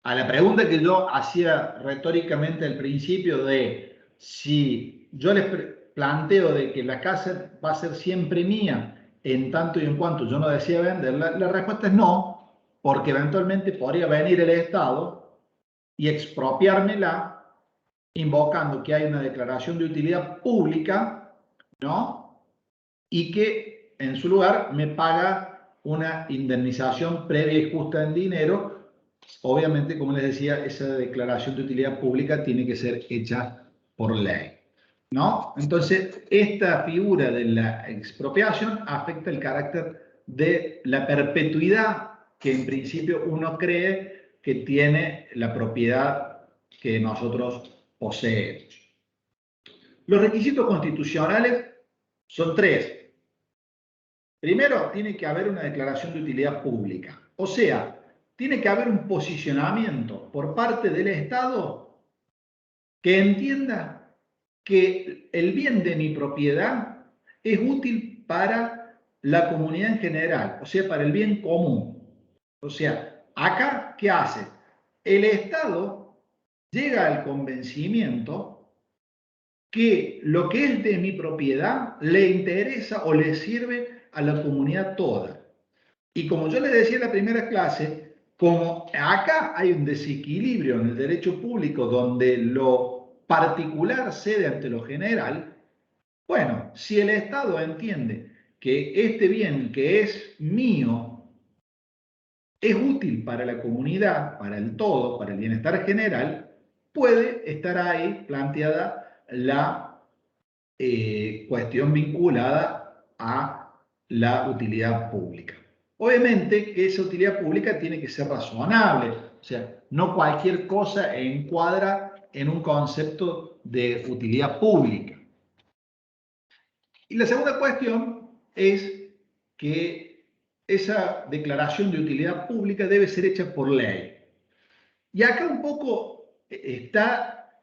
a la pregunta que yo hacía retóricamente al principio de si yo les planteo de que la casa va a ser siempre mía en tanto y en cuanto yo no desea venderla, la respuesta es no, porque eventualmente podría venir el Estado y expropiármela invocando que hay una declaración de utilidad pública, ¿no? Y que en su lugar me paga una indemnización previa y justa en dinero. Obviamente, como les decía, esa declaración de utilidad pública tiene que ser hecha por ley, ¿no? Entonces, esta figura de la expropiación afecta el carácter de la perpetuidad que en principio uno cree que tiene la propiedad que nosotros poseemos. Los requisitos constitucionales son tres. Primero, tiene que haber una declaración de utilidad pública. O sea, tiene que haber un posicionamiento por parte del Estado que entienda que el bien de mi propiedad es útil para la comunidad en general, o sea, para el bien común. O sea, acá, ¿qué hace? El Estado llega al convencimiento que lo que es de mi propiedad le interesa o le sirve a la comunidad toda. Y como yo les decía en la primera clase, como acá hay un desequilibrio en el derecho público donde lo particular cede ante lo general, bueno, si el Estado entiende que este bien que es mío es útil para la comunidad, para el todo, para el bienestar general, puede estar ahí planteada la cuestión vinculada a la utilidad pública. Obviamente que esa utilidad pública tiene que ser razonable, o sea, no cualquier cosa encuadra en un concepto de utilidad pública. Y la segunda cuestión es que esa declaración de utilidad pública debe ser hecha por ley. Y acá un poco está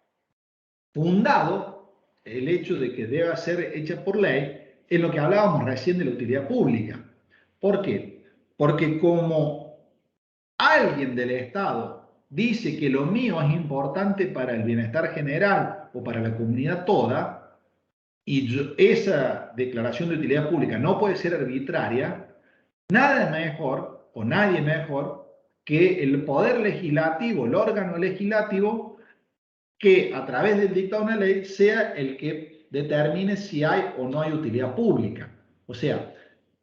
fundado el hecho de que deba ser hecha por ley en lo que hablábamos recién de la utilidad pública. ¿Por qué? Porque como alguien del Estado dice que lo mío es importante para el bienestar general o para la comunidad toda, y esa declaración de utilidad pública no puede ser arbitraria, nada mejor o nadie mejor que el poder legislativo, el órgano legislativo, que a través del dictado de una ley sea el que determine si hay o no hay utilidad pública. O sea,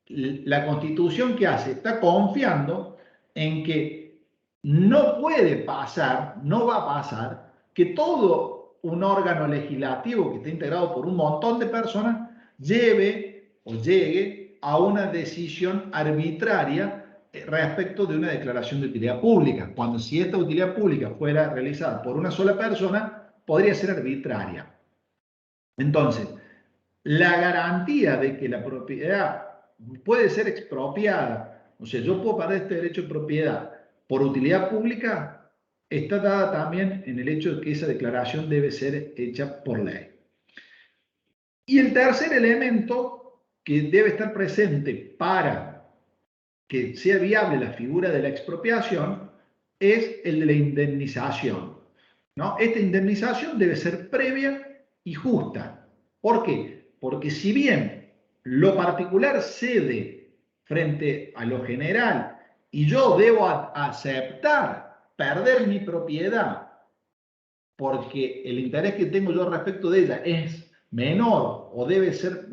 la Constitución que hace está confiando en que no puede pasar, no va a pasar, que todo un órgano legislativo que está integrado por un montón de personas lleve o llegue a una decisión arbitraria respecto de una declaración de utilidad pública, cuando si esta utilidad pública fuera realizada por una sola persona, podría ser arbitraria. Entonces, la garantía de que la propiedad puede ser expropiada, o sea, yo puedo perder este derecho de propiedad por utilidad pública, está dada también en el hecho de que esa declaración debe ser hecha por ley. Y el tercer elemento que debe estar presente para que sea viable la figura de la expropiación es el de la indemnización, ¿no? Esta indemnización debe ser previa y justa. ¿Por qué? Porque si bien lo particular cede frente a lo general y yo debo aceptar perder mi propiedad porque el interés que tengo yo respecto de ella es menor o debe ser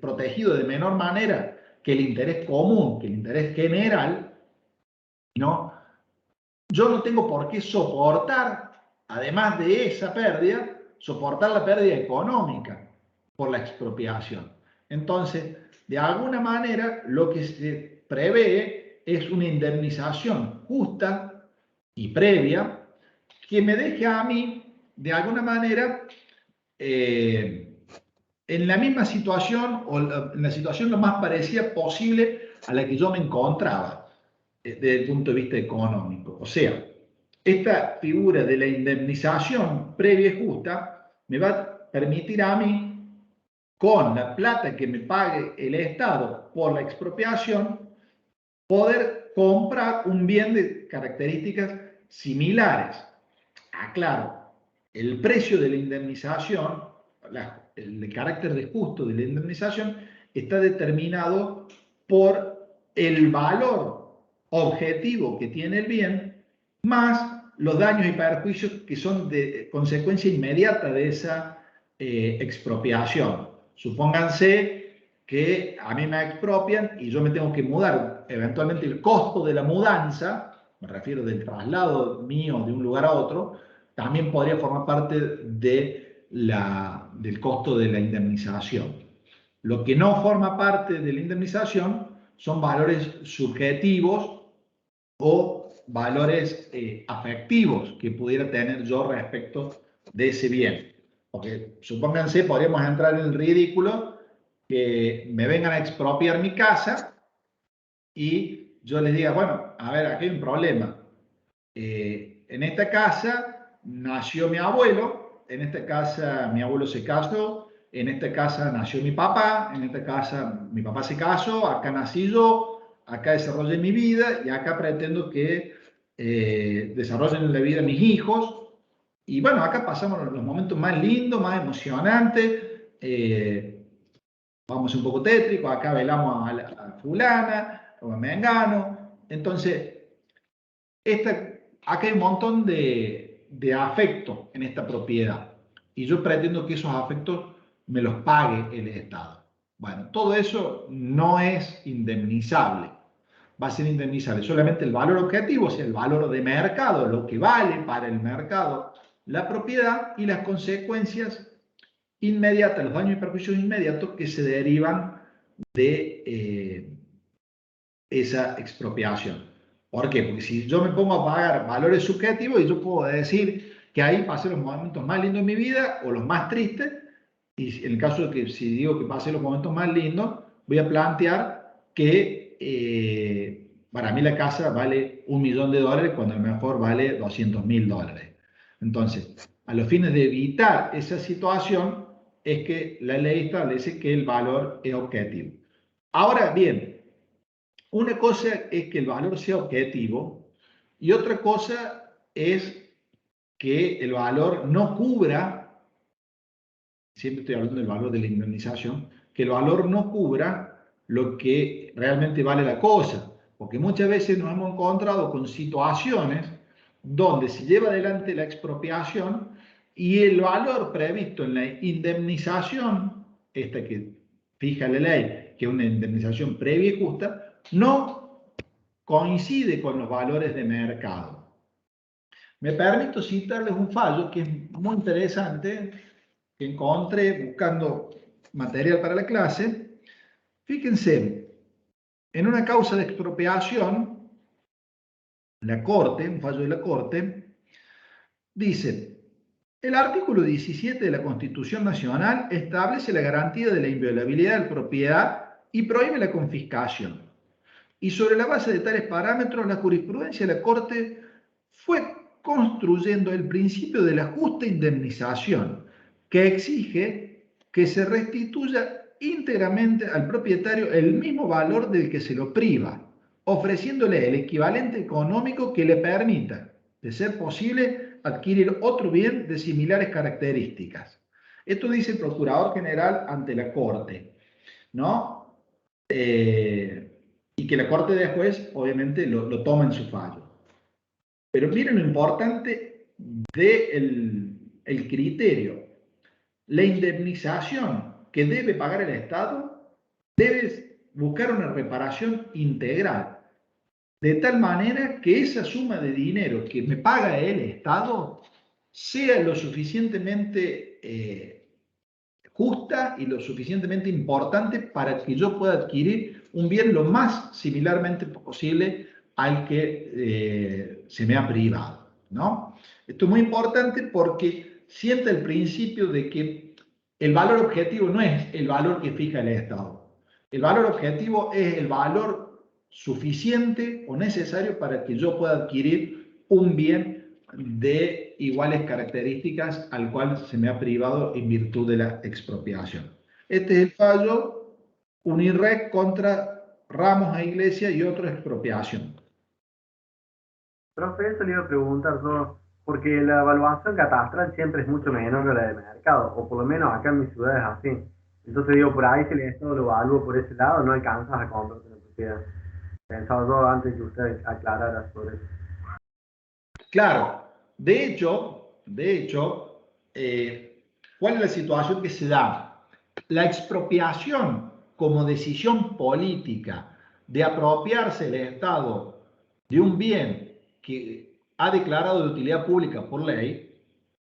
protegido de menor manera que el interés común, que el interés general, ¿no? Yo no tengo por qué soportar, además de esa pérdida, soportar la pérdida económica por la expropiación. Entonces, de alguna manera, lo que se prevé es una indemnización justa y previa que me deje a mí, de alguna manera, en la misma situación o en la situación lo más parecida posible a la que yo me encontraba desde el punto de vista económico. O sea, esta figura de la indemnización previa y justa me va a permitir a mí, con la plata que me pague el Estado por la expropiación, poder comprar un bien de características similares. Aclaro, el precio de la indemnización, el carácter de justo de la indemnización, está determinado por el valor objetivo que tiene el bien, más los daños y perjuicios que son de consecuencia inmediata de esa expropiación. Supónganse que a mí me expropian y yo me tengo que mudar. Eventualmente el costo de la mudanza, me refiero del traslado mío de un lugar a otro, también podría formar parte del costo de la indemnización. Lo que no forma parte de la indemnización son valores subjetivos o valores afectivos que pudiera tener yo respecto de ese bien. Porque supónganse, podríamos entrar en el ridículo que me vengan a expropiar mi casa y yo les diga, bueno, a ver, aquí hay un problema. En esta casa nació mi abuelo, en esta casa mi abuelo se casó, en esta casa nació mi papá, en esta casa mi papá se casó, acá nací yo, acá desarrollé mi vida y acá pretendo que desarrollen la vida mis hijos. Y bueno, acá pasamos los momentos más lindos, más emocionantes, vamos un poco tétricos, acá velamos a fulana, o a mengano. Entonces, acá hay un montón de afecto en esta propiedad y yo pretendo que esos afectos me los pague el Estado. Bueno, todo eso no es indemnizable. Va a ser indemnizable solamente el valor objetivo, o sea, el valor de mercado, lo que vale para el mercado la propiedad y las consecuencias inmediatas, los daños y perjuicios inmediatos que se derivan de esa expropiación. ¿Por qué? Porque si yo me pongo a pagar valores subjetivos y yo puedo decir que ahí pasé los momentos más lindos de mi vida o los más tristes, y en el caso de que si digo que pasé los momentos más lindos, voy a plantear que para mí la casa vale $1.000.000 cuando a lo mejor vale $200.000. Entonces, a los fines de evitar esa situación es que la ley establece que el valor es objetivo. Ahora bien, una cosa es que el valor sea objetivo y otra cosa es que el valor no cubra, siempre estoy hablando del valor de la indemnización, que el valor no cubra lo que realmente vale la cosa, porque muchas veces nos hemos encontrado con situaciones donde se lleva adelante la expropiación y el valor previsto en la indemnización, esta que fija la ley, que es una indemnización previa y justa, no coincide con los valores de mercado. Me permito citarles un fallo que es muy interesante, que encontré buscando material para la clase. Fíjense, en una causa de expropiación, la Corte, un fallo de la Corte, dice, el artículo 17 de la Constitución Nacional establece la garantía de la inviolabilidad de la propiedad y prohíbe la confiscación. Y sobre la base de tales parámetros, la jurisprudencia de la Corte fue construyendo el principio de la justa indemnización, que exige que se restituya íntegramente al propietario el mismo valor del que se lo priva, ofreciéndole el equivalente económico que le permita, de ser posible, adquirir otro bien de similares características. Esto dice el Procurador General ante la Corte, ¿no? Y que la Corte después, obviamente, lo toma en su fallo. Pero miren lo importante del criterio. La indemnización que debe pagar el Estado debe buscar una reparación integral, de tal manera que esa suma de dinero que me paga el Estado sea lo suficientemente justa y lo suficientemente importante para que yo pueda adquirir un bien lo más similarmente posible al que se me ha privado, ¿no? Esto es muy importante porque sienta el principio de que el valor objetivo no es el valor que fija el Estado. El valor objetivo es el valor suficiente o necesario para que yo pueda adquirir un bien de iguales características al cual se me ha privado en virtud de la expropiación. Este es el fallo Unirreg contra Ramos e Iglesia y otra expropiación. Profe, eso le iba a preguntar yo, porque la evaluación catastral siempre es mucho menor que la de mercado, o por lo menos acá en mi ciudad es así. Entonces digo, por ahí si el Estado lo evalúa por ese lado, no alcanzas a comprarte la propiedad. Pensaba yo antes que usted aclarara sobre eso. Claro, de hecho, ¿cuál es la situación que se da? La expropiación como decisión política de apropiarse el Estado de un bien que ha declarado de utilidad pública por ley,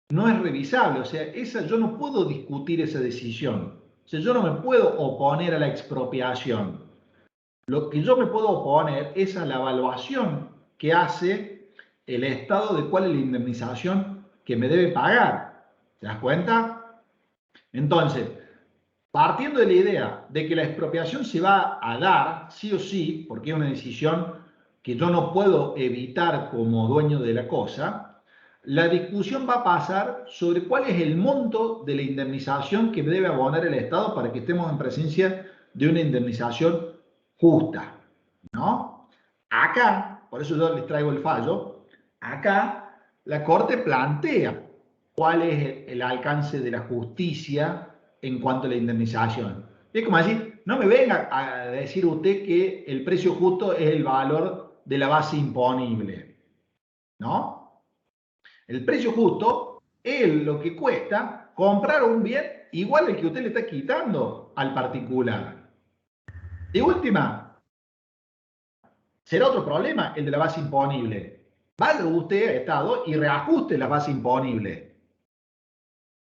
no es revisable. O sea, yo no puedo discutir esa decisión. O sea, yo no me puedo oponer a la expropiación. Lo que yo me puedo oponer es a la evaluación que hace el Estado de cuál es la indemnización que me debe pagar. ¿Te das cuenta? Entonces, partiendo de la idea de que la expropiación se va a dar sí o sí, porque es una decisión que yo no puedo evitar como dueño de la cosa, la discusión va a pasar sobre cuál es el monto de la indemnización que debe abonar el Estado para que estemos en presencia de una indemnización justa, ¿no? Acá, por eso yo les traigo el fallo, acá la Corte plantea cuál es el alcance de la justicia en cuanto a la indemnización. Es como decir, no me venga a decir usted que el precio justo es el valor de la base imponible, ¿no? El precio justo es lo que cuesta comprar un bien igual al que usted le está quitando al particular. De última, será otro problema el de la base imponible. Vaya usted, Estado, y reajuste la base imponible,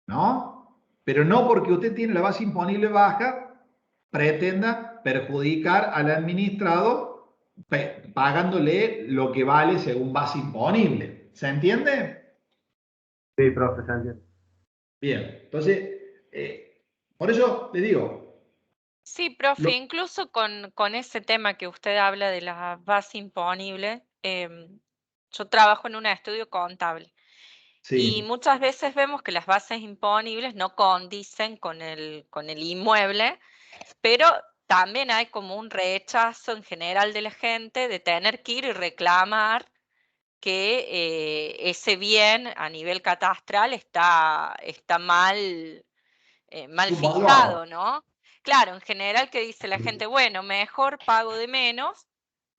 ¿no? Pero no porque usted tiene la base imponible baja, pretenda perjudicar al administrado pagándole lo que vale según base imponible. ¿Se entiende? Sí, profe, se entiende. Bien, entonces, por eso le digo. Sí, profe, incluso con ese tema que usted habla de la base imponible, yo trabajo en un estudio contable. Y Sí, muchas veces vemos que las bases imponibles no condicen con el inmueble, pero también hay como un rechazo en general de la gente de tener que ir y reclamar que ese bien a nivel catastral está mal, mal subvaluado. fijado, ¿no? Claro, en general que dice la gente, bueno, mejor pago de menos,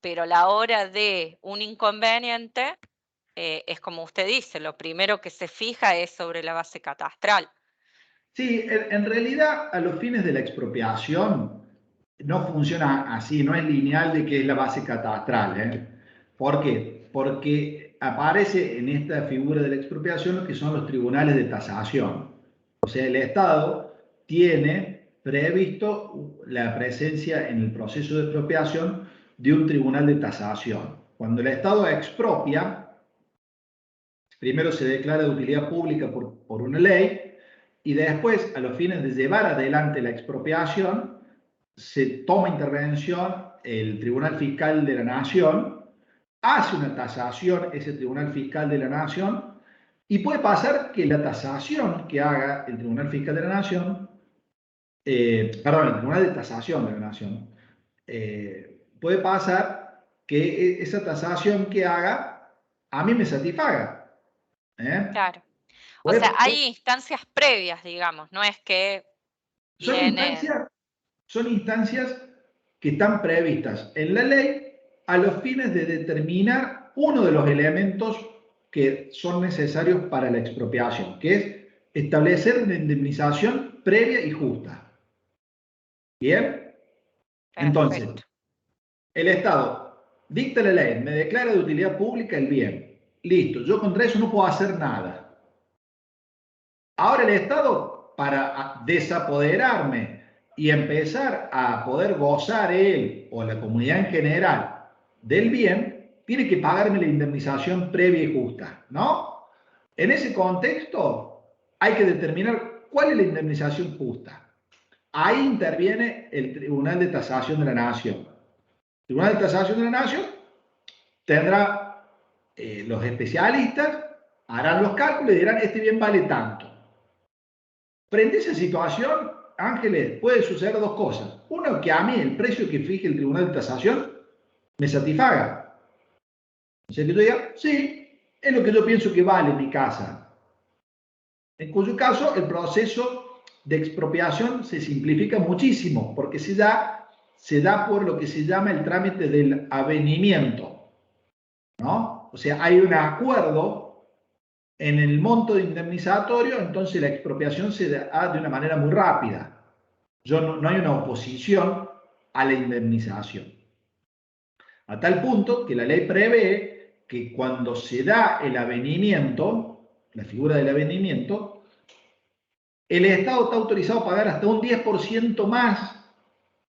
pero a la hora de un inconveniente, es como usted dice, lo primero que se fija es sobre la base catastral. Sí, en realidad a los fines de la expropiación no funciona así, no es lineal de que es la base catastral, ¿eh? ¿Por qué? Porque aparece en esta figura de la expropiación lo que son los tribunales de tasación. O sea, el Estado tiene previsto la presencia en el proceso de expropiación de un tribunal de tasación. Cuando el Estado expropia, primero se declara de utilidad pública por una ley y después, a los fines de llevar adelante la expropiación, se toma intervención el Tribunal Fiscal de la Nación, hace una tasación ese Tribunal Fiscal de la Nación y puede pasar que la tasación que haga el Tribunal Fiscal de la Nación, perdón, el Tribunal de Tasación de la Nación, puede pasar que esa tasación que haga a mí me satisfaga. Claro. O sea, hay instancias previas, digamos, no es que viene... Son instancias que están previstas en la ley a los fines de determinar uno de los elementos que son necesarios para la expropiación, que es establecer una indemnización previa y justa. ¿Bien? Entonces, el Estado dicta la ley, me declara de utilidad pública el bien. Listo, yo contra eso no puedo hacer nada. Ahora el Estado, para desapoderarme y empezar a poder gozar él o la comunidad en general del bien, tiene que pagarme la indemnización previa y justa, ¿no? En ese contexto hay que determinar cuál es la indemnización justa. Ahí interviene el Tribunal de Tasación de la Nación. El Tribunal de Tasación de la Nación tendrá los especialistas, harán los cálculos y dirán, este bien vale tanto. Frente a esa situación, Ángeles, puede suceder dos cosas. Uno, que a mí el precio que fije el Tribunal de Tasación me satisfaga. O sea, que yo diga, sí, es lo que yo pienso que vale mi casa. En cuyo caso, el proceso de expropiación se simplifica muchísimo, porque se da por lo que se llama el trámite del avenimiento, ¿no? O sea, hay un acuerdo en el monto de indemnizatorio, entonces la expropiación se da de una manera muy rápida. No hay una oposición a la indemnización. A tal punto que la ley prevé que cuando se da el avenimiento, la figura del avenimiento, el Estado está autorizado a pagar hasta un 10% más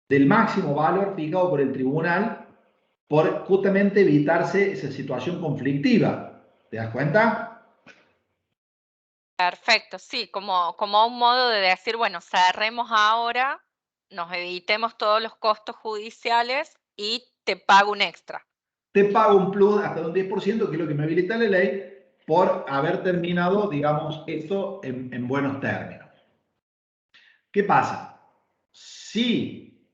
del máximo valor fijado por el tribunal por justamente evitarse esa situación conflictiva. ¿Te das cuenta? Perfecto, sí, como un modo de decir, bueno, cerremos ahora, nos evitemos todos los costos judiciales y te pago un extra. Te pago un plus hasta un 10%, que es lo que me habilita la ley, por haber terminado, digamos, esto en buenos términos. ¿Qué pasa? Si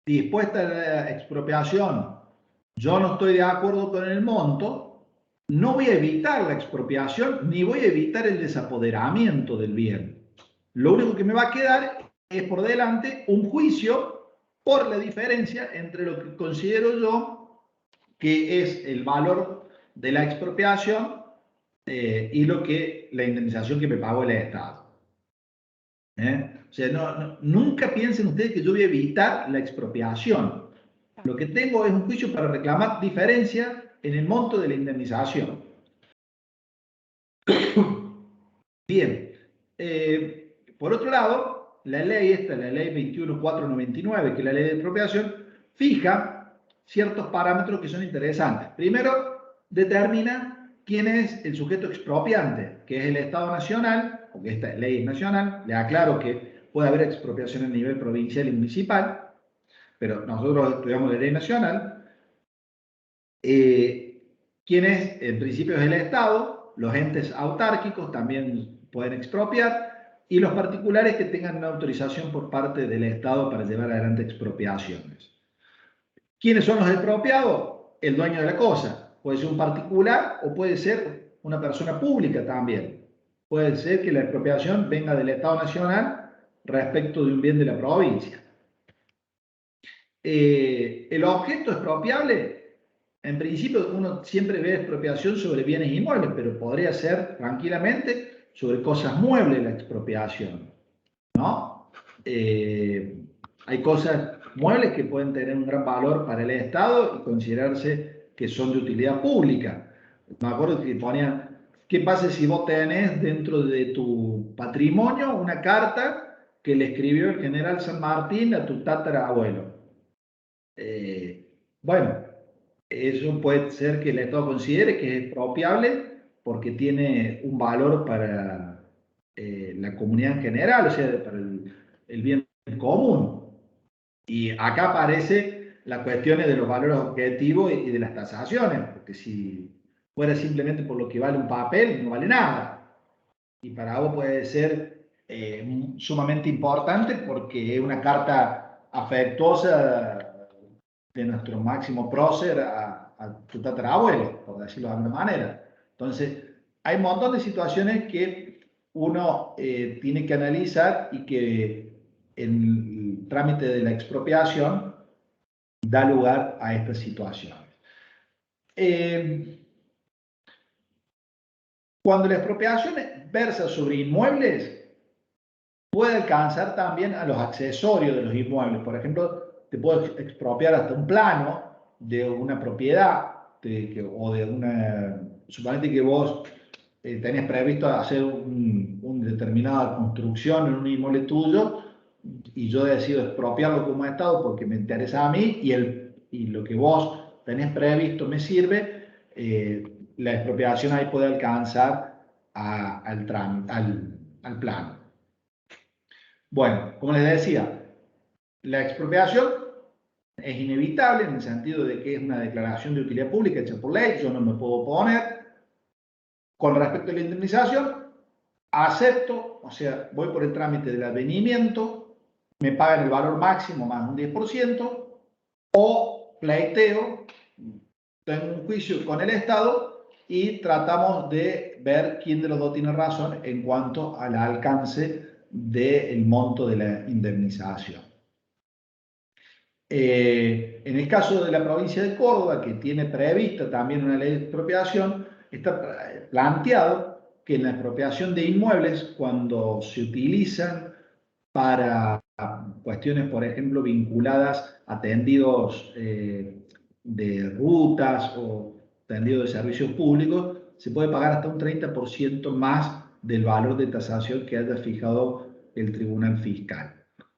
dispuesta la expropiación, yo no estoy de acuerdo con el monto, no voy a evitar la expropiación ni voy a evitar el desapoderamiento del bien. Lo único que me va a quedar es por delante un juicio por la diferencia entre lo que considero yo que es el valor de la expropiación y la indemnización que me pagó el Estado. O sea, nunca piensen ustedes que yo voy a evitar la expropiación. Lo que tengo es un juicio para reclamar diferencia en el monto de la indemnización. Bien. Por otro lado, la ley la ley 21.499, que es la ley de expropiación, fija ciertos parámetros que son interesantes. Primero, determina quién es el sujeto expropiante, que es el Estado Nacional, porque esta ley es nacional. Le aclaro que puede haber expropiación a nivel provincial y municipal, pero nosotros estudiamos la ley nacional. ¿Quién es? En principio es el Estado, los entes autárquicos también pueden expropiar, y los particulares que tengan una autorización por parte del Estado para llevar adelante expropiaciones. ¿Quiénes son los expropiados? El dueño de la cosa. Puede ser un particular o puede ser una persona pública también. Puede ser que la expropiación venga del Estado Nacional respecto de un bien de la provincia. El objeto expropiable, en principio uno siempre ve expropiación sobre bienes inmuebles, pero podría ser tranquilamente sobre cosas muebles la expropiación, ¿no? Hay cosas muebles que pueden tener un gran valor para el Estado y considerarse que son de utilidad pública. Me acuerdo que ponían, ¿qué pasa si vos tenés dentro de tu patrimonio una carta que le escribió el general San Martín a tu tatarabuelo. Bueno, eso puede ser que el Estado considere que es expropiable porque tiene un valor para la comunidad en general, o sea, para el bien común. Y acá aparece la cuestión de los valores objetivos y de las tasaciones, porque si fuera simplemente por lo que vale un papel, no vale nada. Y para vos puede ser sumamente importante porque es una carta afectuosa de nuestro máximo prócer a tu tatarabuelo, por decirlo de alguna manera. Entonces, hay un montón de situaciones que uno tiene que analizar y que en el trámite de la expropiación da lugar a estas situaciones. Cuando la expropiación versa sobre inmuebles, puede alcanzar también a los accesorios de los inmuebles. Por ejemplo, te puedo expropiar hasta un plano de una propiedad o de una... Suponete que vos tenés previsto hacer una determinada construcción en un inmueble tuyo y yo decido expropiarlo como Estado porque me interesa a mí y lo que vos tenés previsto me sirve, la expropiación ahí puede alcanzar al plano. Bueno, como les decía, la expropiación es inevitable en el sentido de que es una declaración de utilidad pública hecha por ley, yo no me puedo oponer. Con respecto a la indemnización, acepto, o sea, voy por el trámite del advenimiento, me pagan el valor máximo más un 10%, o pleiteo, tengo un juicio con el Estado y tratamos de ver quién de los dos tiene razón en cuanto al alcance del monto de la indemnización. En el caso de la provincia de Córdoba, que tiene prevista también una ley de expropiación, está planteado que en la expropiación de inmuebles, cuando se utilizan para cuestiones, por ejemplo, vinculadas a tendidos de rutas o tendidos de servicios públicos, se puede pagar hasta un 30% más del valor de tasación que haya fijado el Tribunal Fiscal,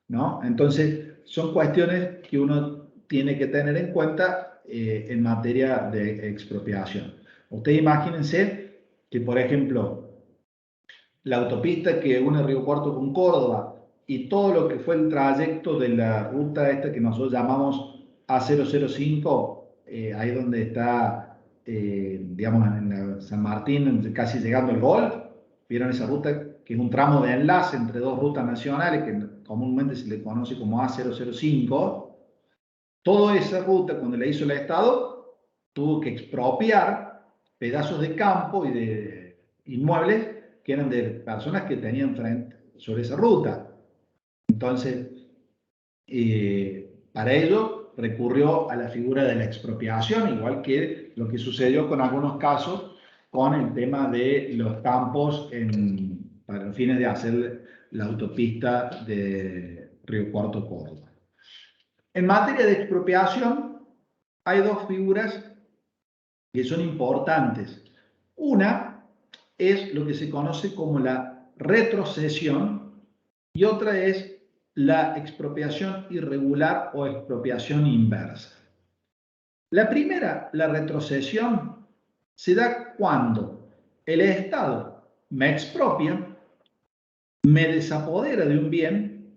¿no? Entonces, son cuestiones que uno tiene que tener en cuenta en materia de expropiación. Ustedes imagínense que, por ejemplo, la autopista que une Río Cuarto con Córdoba y todo lo que fue el trayecto de la ruta esta que nosotros llamamos A005, ahí donde está, digamos, en San Martín, casi llegando al Golf, vieron esa ruta que es un tramo de enlace entre dos rutas nacionales que comúnmente se le conoce como A005. Toda esa ruta, cuando la hizo el Estado, tuvo que expropiar pedazos de campo y de inmuebles que eran de personas que tenían frente sobre esa ruta. Entonces, para ello recurrió a la figura de la expropiación, igual que lo que sucedió con algunos casos con el tema de los campos para fines de hacer la autopista de Río Cuarto Córdoba. En materia de expropiación, hay dos figuras que son importantes. Una es lo que se conoce como la retrocesión y otra es la expropiación irregular o expropiación inversa. La primera, la retrocesión, se da cuando el Estado me expropia, me desapodera de un bien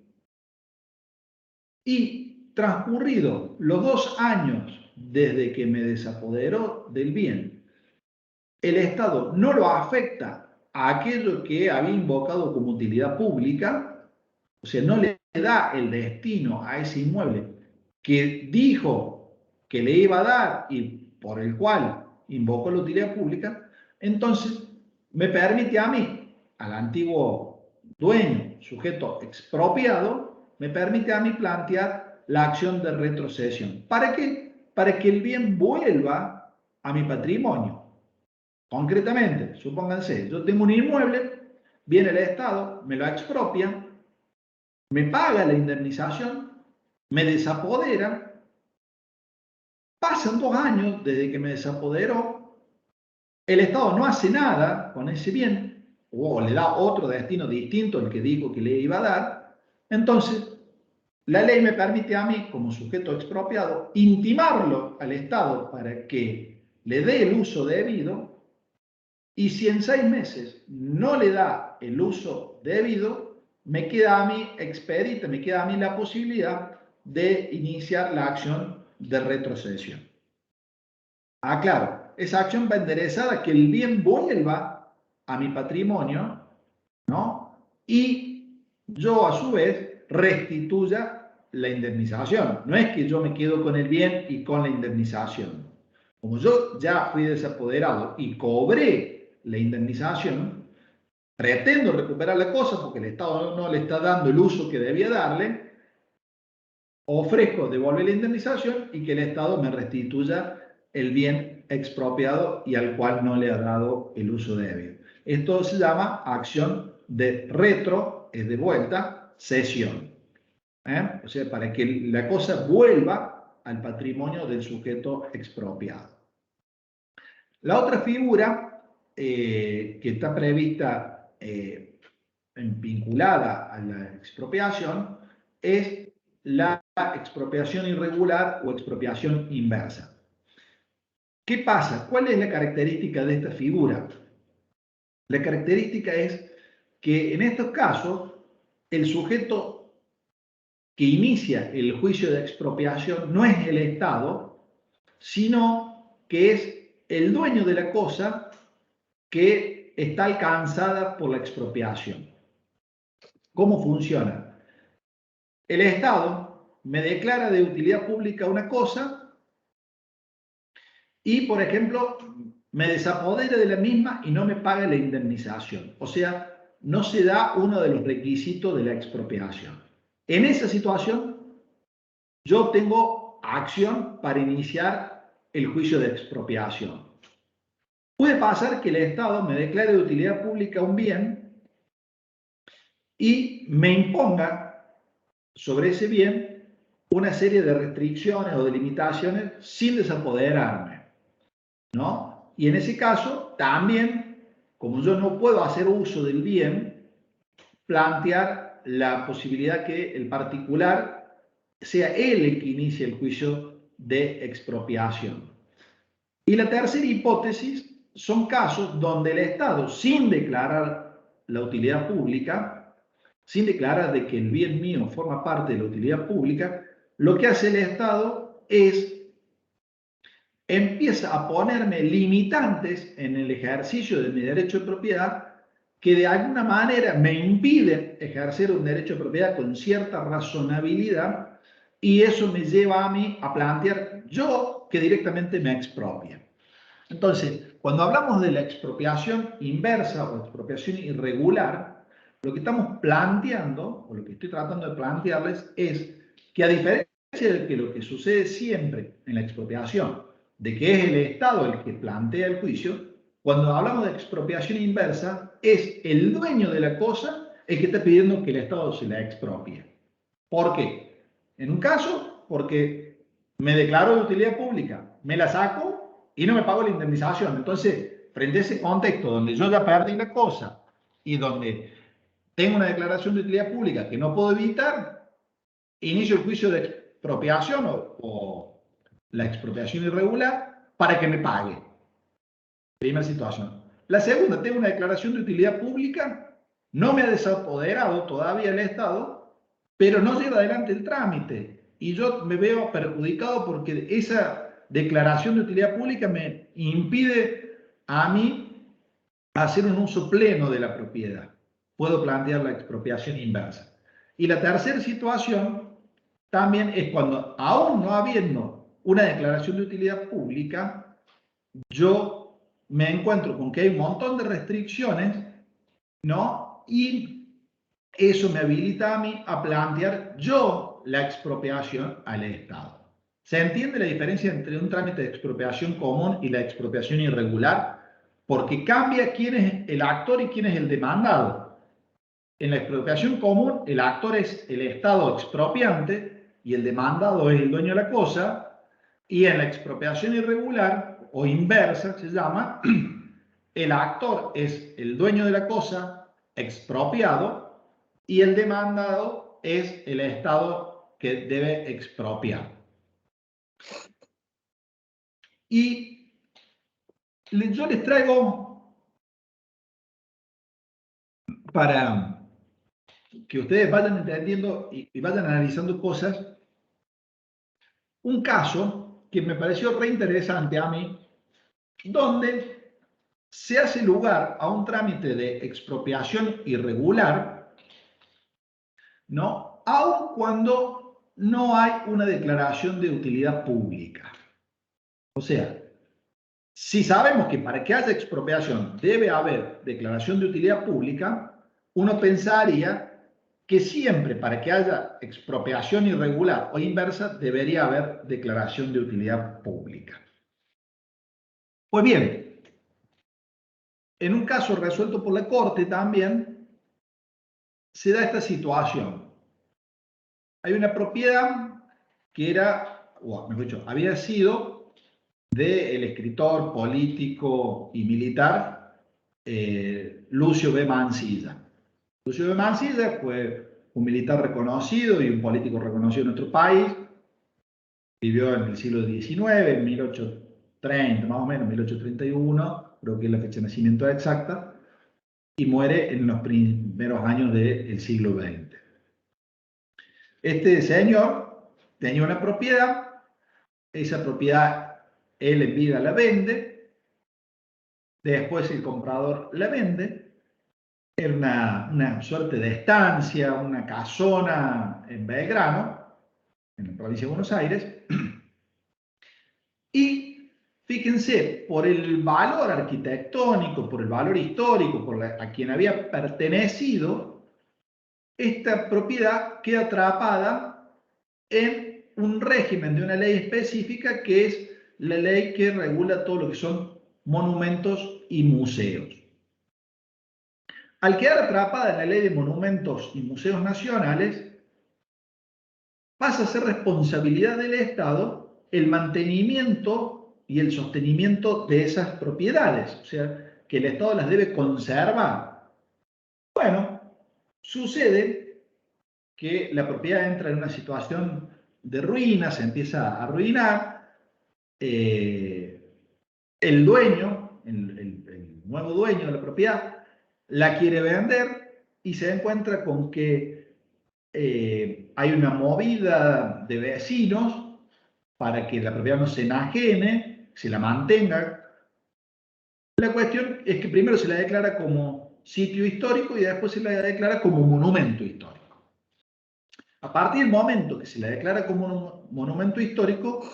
y transcurrido los 2 años desde que me desapoderó del bien, el Estado no lo afecta a aquello que había invocado como utilidad pública, o sea, no le da el destino a ese inmueble que dijo que le iba a dar y por el cual invocó la utilidad pública, entonces me permite a mí, al antiguo dueño, sujeto expropiado, me permite a mí plantear la acción de retrocesión. ¿Para qué? Para que el bien vuelva a mi patrimonio. Concretamente, supónganse, yo tengo un inmueble, viene el Estado, me lo expropia, me paga la indemnización, me desapodera, pasan 2 años desde que me desapoderó, el Estado no hace nada con ese bien, o le da otro destino distinto al que dijo que le iba a dar, Entonces, la ley me permite a mí, como sujeto expropiado, intimarlo al Estado para que le dé el uso debido, y si en 6 meses no le da el uso debido, me queda a mí expedita, me queda a mí la posibilidad de iniciar la acción de retrocesión. Claro, esa acción va enderezada a que el bien vuelva a mi patrimonio, ¿no? Y yo a su vez restituya la indemnización. No es que yo me quedo con el bien y con la indemnización. Como yo ya fui desapoderado y cobré la indemnización, pretendo recuperar la cosa porque el Estado no le está dando el uso que debía darle, ofrezco devolver la indemnización y que el Estado me restituya el bien expropiado y al cual no le ha dado el uso debido. Esto se llama acción de retro, es de vuelta, cesión. O sea, para que la cosa vuelva al patrimonio del sujeto expropiado. La otra figura que está prevista vinculada a la expropiación es la expropiación irregular o expropiación inversa. ¿Qué pasa? ¿Cuál es la característica de esta figura? La característica es que en estos casos el sujeto que inicia el juicio de expropiación no es el Estado, sino que es el dueño de la cosa que está alcanzada por la expropiación. ¿Cómo funciona? El Estado me declara de utilidad pública una cosa y, por ejemplo, me desapodera de la misma y no me paga la indemnización. O sea, no se da uno de los requisitos de la expropiación. En esa situación, yo tengo acción para iniciar el juicio de expropiación. Puede pasar que el Estado me declare de utilidad pública un bien y me imponga sobre ese bien una serie de restricciones o de limitaciones sin desapoderarme, ¿no? Y en ese caso, también, como yo no puedo hacer uso del bien, plantear la posibilidad que el particular sea él el que inicie el juicio de expropiación. Y la tercera hipótesis son casos donde el Estado, sin declarar la utilidad pública, sin declarar de que el bien mío forma parte de la utilidad pública, lo que hace el Estado es empieza a ponerme limitantes en el ejercicio de mi derecho de propiedad que de alguna manera me impiden ejercer un derecho de propiedad con cierta razonabilidad, y eso me lleva a mí a plantear yo que directamente me expropia. Entonces, cuando hablamos de la expropiación inversa o expropiación irregular, lo que estamos planteando, o lo que estoy tratando de plantearles, es que a diferencia de que lo que sucede siempre en la expropiación, de que es el Estado el que plantea el juicio, cuando hablamos de expropiación inversa, es el dueño de la cosa el que está pidiendo que el Estado se la expropie. ¿Por qué? En un caso, porque me declaro de utilidad pública, me la saco y no me pago la indemnización. Entonces, frente a ese contexto donde yo ya perdí la cosa y donde tengo una declaración de utilidad pública que no puedo evitar, inicio el juicio de expropiación o la expropiación irregular para que me pague. Primera situación. La segunda, tengo una declaración de utilidad pública, no me ha desapoderado todavía el Estado, pero no lleva adelante el trámite y yo me veo perjudicado porque esa declaración de utilidad pública me impide a mí hacer un uso pleno de la propiedad. Puedo plantear la expropiación inversa. Y la tercera situación también es cuando, aún no habiendo una declaración de utilidad pública, yo me encuentro con que hay un montón de restricciones, ¿no? Y eso me habilita a mí a plantear yo la expropiación al Estado. ¿Se entiende la diferencia entre un trámite de expropiación común y la expropiación irregular? Porque cambia quién es el actor y quién es el demandado. En la expropiación común, el actor es el Estado expropiante y el demandado es el dueño de la cosa. Y en la expropiación irregular, o inversa se llama, el actor es el dueño de la cosa expropiado y el demandado es el Estado que debe expropiar. Y yo les traigo, para que ustedes vayan entendiendo y vayan analizando cosas, un caso que me pareció re interesante a mí, donde se hace lugar a un trámite de expropiación irregular, ¿no? Aun cuando no hay una declaración de utilidad pública. O sea, si sabemos que para que haya expropiación debe haber declaración de utilidad pública, uno pensaría que siempre para que haya expropiación irregular o inversa debería haber declaración de utilidad pública. Pues bien, en un caso resuelto por la Corte también se da esta situación. Hay una propiedad que era, o mejor dicho, había sido del escritor, político y militar Lucio B. Mansilla. Lucio B. Mansilla fue un militar reconocido y un político reconocido en nuestro país. Vivió en el siglo XIX, en 1830, más o menos, 1831, creo que es la fecha de nacimiento exacta, y muere en los primeros años del siglo XX. Este señor tenía una propiedad, esa propiedad él en vida la vende, después el comprador la vende. Era una suerte de estancia, una casona en Belgrano, en la provincia de Buenos Aires. Y fíjense, por el valor arquitectónico, por el valor histórico, a quien había pertenecido, esta propiedad queda atrapada en un régimen de una ley específica que es la ley que regula todo lo que son monumentos y museos. Al quedar atrapada en la ley de monumentos y museos nacionales, pasa a ser responsabilidad del Estado el mantenimiento y el sostenimiento de esas propiedades, o sea, que el Estado las debe conservar. Bueno, sucede que la propiedad entra en una situación de ruina, se empieza a arruinar, el dueño, el nuevo dueño de la propiedad, la quiere vender y se encuentra con que hay una movida de vecinos para que la propiedad no se enajene, se la mantenga. La cuestión es que primero se la declara como sitio histórico y después se la declara como monumento histórico. A partir del momento que se la declara como monumento histórico,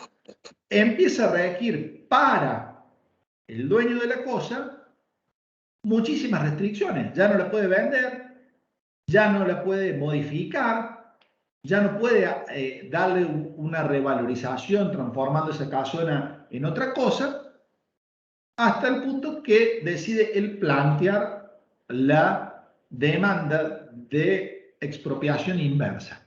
empieza a regir para el dueño de la cosa muchísimas restricciones. Ya no la puede vender, ya no la puede modificar, ya no puede darle una revalorización transformando esa casona en otra cosa, hasta el punto que decide él plantear la demanda de expropiación inversa,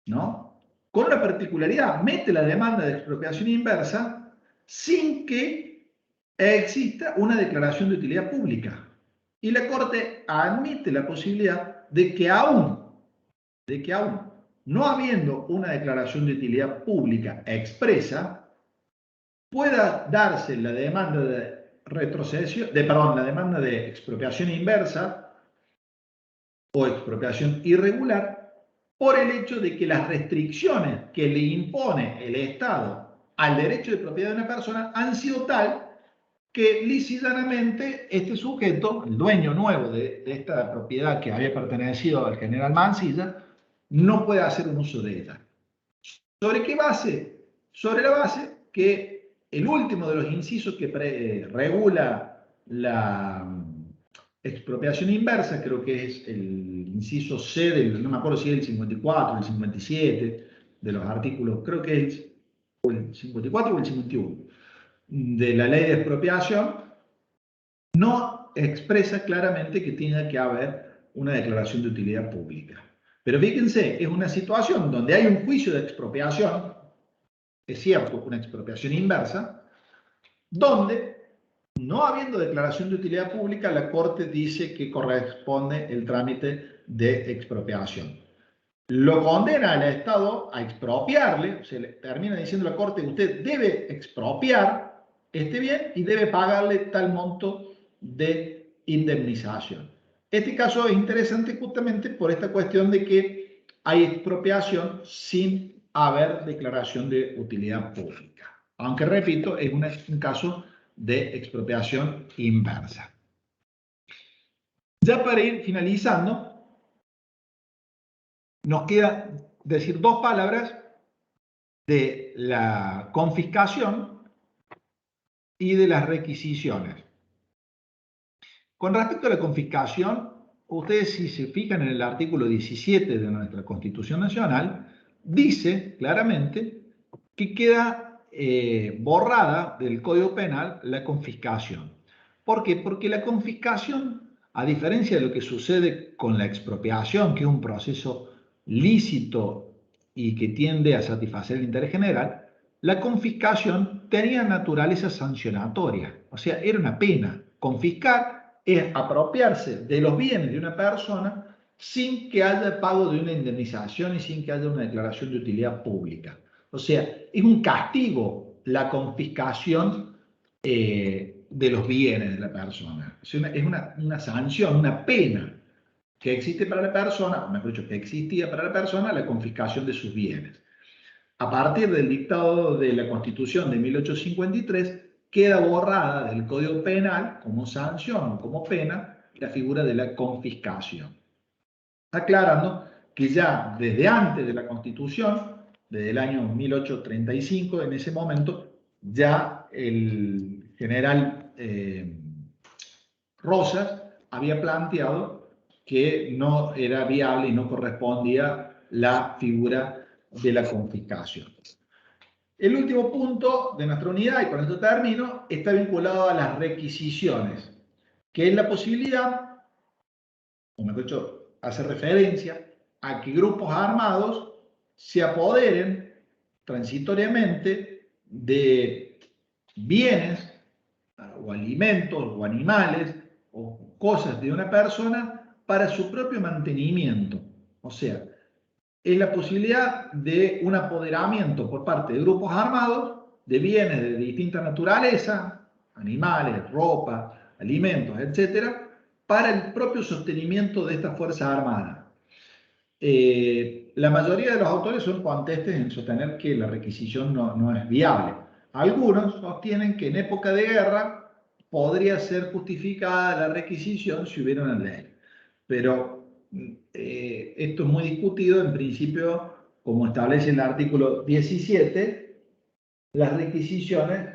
¿no? Con la particularidad, mete la demanda de expropiación inversa sin que exista una declaración de utilidad pública. Y la Corte admite la posibilidad de que aún no habiendo una declaración de utilidad pública expresa, pueda darse la demanda de la demanda de expropiación inversa o expropiación irregular por el hecho de que las restricciones que le impone el Estado al derecho de propiedad de una persona han sido tal que lícitamente este sujeto, el dueño nuevo de esta propiedad que había pertenecido al general Mansilla, no puede hacer un uso de ella. ¿Sobre qué base? Sobre la base que el último de los incisos que regula la expropiación inversa, creo que es el inciso C no me acuerdo si es el 54 o el 57 de los artículos, creo que es el 54 o el 51 de la ley de expropiación, no expresa claramente que tenga que haber una declaración de utilidad pública. Pero fíjense, es una situación donde hay un juicio de expropiación, es cierto, una expropiación inversa, donde, no habiendo declaración de utilidad pública, la Corte dice que corresponde el trámite de expropiación. lo condena al Estado a expropiarle, se le termina diciendo la Corte que usted debe expropiar este bien y debe pagarle tal monto de indemnización. Este caso es interesante justamente por esta cuestión de que hay expropiación sin haber declaración de utilidad pública. Aunque, repito, es un caso de expropiación inversa. Ya para ir finalizando, nos queda decir dos palabras de la confiscación y de las requisiciones. Con respecto a la confiscación, ustedes si se fijan en el artículo 17 de nuestra Constitución Nacional, dice claramente que queda borrada del Código Penal la confiscación. ¿Por qué? Porque la confiscación, a diferencia de lo que sucede con la expropiación, que es un proceso lícito y que tiende a satisfacer el interés general, la confiscación tenía naturaleza sancionatoria, o sea, era una pena. Confiscar es apropiarse de los bienes de una persona sin que haya pago de una indemnización y sin que haya una declaración de utilidad pública. O sea, es un castigo la confiscación de los bienes de la persona. Es una sanción, una pena que existe para la persona, o mejor dicho, que existía para la persona la confiscación de sus bienes. A partir del dictado de la Constitución de 1853, queda borrada del Código Penal como sanción o como pena la figura de la confiscación. Aclarando que ya desde antes de la Constitución, desde el año 1835, en ese momento, ya el general Rosas había planteado que no era viable y no correspondía la figura de la confiscación. El último punto de nuestra unidad, y con esto termino, está vinculado a las requisiciones, que es la posibilidad, o mejor dicho, hace referencia a que grupos armados se apoderen transitoriamente de bienes o alimentos o animales o cosas de una persona para su propio mantenimiento. O sea, es la posibilidad de un apoderamiento por parte de grupos armados de bienes de distinta naturaleza, animales, ropa, alimentos, etcétera, para el propio sostenimiento de estas Fuerzas Armadas. La mayoría de los autores son contestes en sostener que la requisición no es viable. Algunos sostienen que en época de guerra podría ser justificada la requisición si hubiera una ley. Pero esto es muy discutido. En principio, como establece el artículo 17, las requisiciones